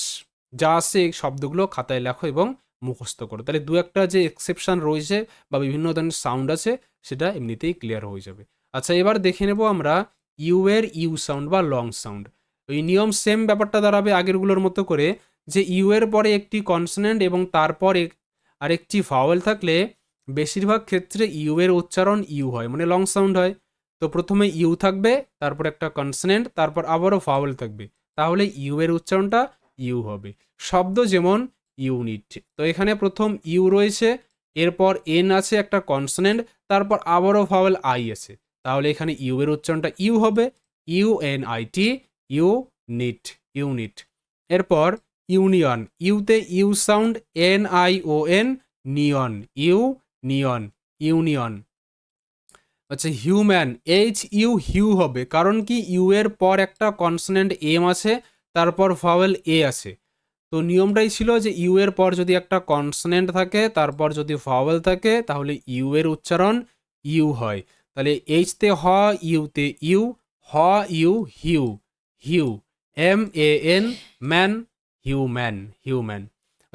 যা আছে এই শব্দগুলো খাতায় লেখো এবং মুখস্থ করো, তাহলে দু একটা যে এক্সেপশন রয়েছে বা বিভিন্ন ধরনের সাউন্ড আছে সেটা এমনিতেই ক্লিয়ার হয়ে যাবে। আচ্ছা, এবার দেখে নেব আমরা ইউ এর ইউ সাউন্ড বা লং সাউন্ড। ওই নিয়ম সেম ব্যাপারটা দাঁড়াবে আগেরগুলোর মতো করে, যে ইউ এর পরে একটি কনসোনেন্ট এবং তারপর আরেকটি ভাওয়েল থাকলে বেশিরভাগ ক্ষেত্রে ইউ এর উচ্চারণ ইউ হয়, মানে লং সাউন্ড হয়। তো প্রথমে ইউ থাকবে, তারপর একটা কনসনেন্ট, তারপর আবারও ফাউল থাকবে, তাহলে ইউ এর উচ্চারণটা ইউ হবে। শব্দ যেমন ইউনিট, তো এখানে প্রথম ইউ রয়েছে, এরপর এন আছে একটা কনসনেন্ট, তারপর আবারও ফাউল আই আছে, তাহলে এখানে ইউ এর উচ্চারণটা ইউ হবে, U N I T, unit, unit. এরপর ইউনিয়ন, ইউতে U sound, N I O N, নিয়ন, ইউ নিয়ন, ইউনিয়ন। আচ্ছা হিউম্যান, এইচ ইউ হিউ হবে, কারণ কি ইউ এর পর একটা কনসোনেন্ট এম আছে, তারপর ভাওয়েল এ আছে। তো নিয়মটাই ছিল যে ইউ এর পর যদি একটা কনসোনেন্ট থাকে, তারপর যদি ভাওয়েল থাকে, তাহলে ইউ এর উচ্চারণ ইউ হয়। তাহলে এইচ তে হ, ইউতে ইউ, হ ইউ হিউ, হিউ, M A N man, human, human.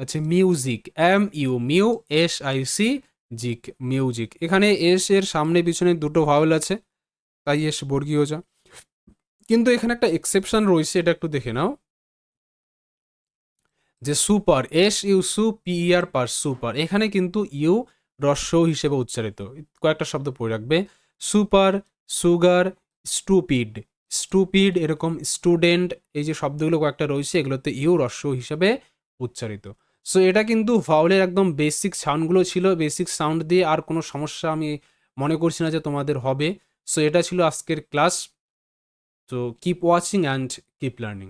আচ্ছা মিউজিক, এম ইউ মিউ, এস আই সি জিক, মিউজিক। এখানে এস এর সামনে পিছনে দুটো ভাওয়েল আছে, তাই এস বর্গীয় যা। কিন্তু এখানে একটা এক্সেপশন রয়েছে, এটা একটু দেখে নাও, যে সুপার, এস ইউ সু পি আর পার, সুপার, এখানে কিন্তু ইউ রস্য হিসেবে উচ্চারিত। কয়েকটা শব্দ পড়ে রাখবে, সুপার, সুগার, স্টুপিড, স্টুপিড, এরকম স্টুডেন্ট, এই যে শব্দগুলো কয়েকটা রয়েছে, এগুলোতে ইউ রস্য হিসেবে উচ্চারিত। সো এটা কিন্তু ভাওলের একদম বেসিক সাউন্ডগুলো ছিল, বেসিক সাউন্ড দিয়ে আর কোনো সমস্যা আমি মনে করছি না যে তোমাদের হবে। সো এটা ছিল আজকের ক্লাস। তো keep watching and keep learning.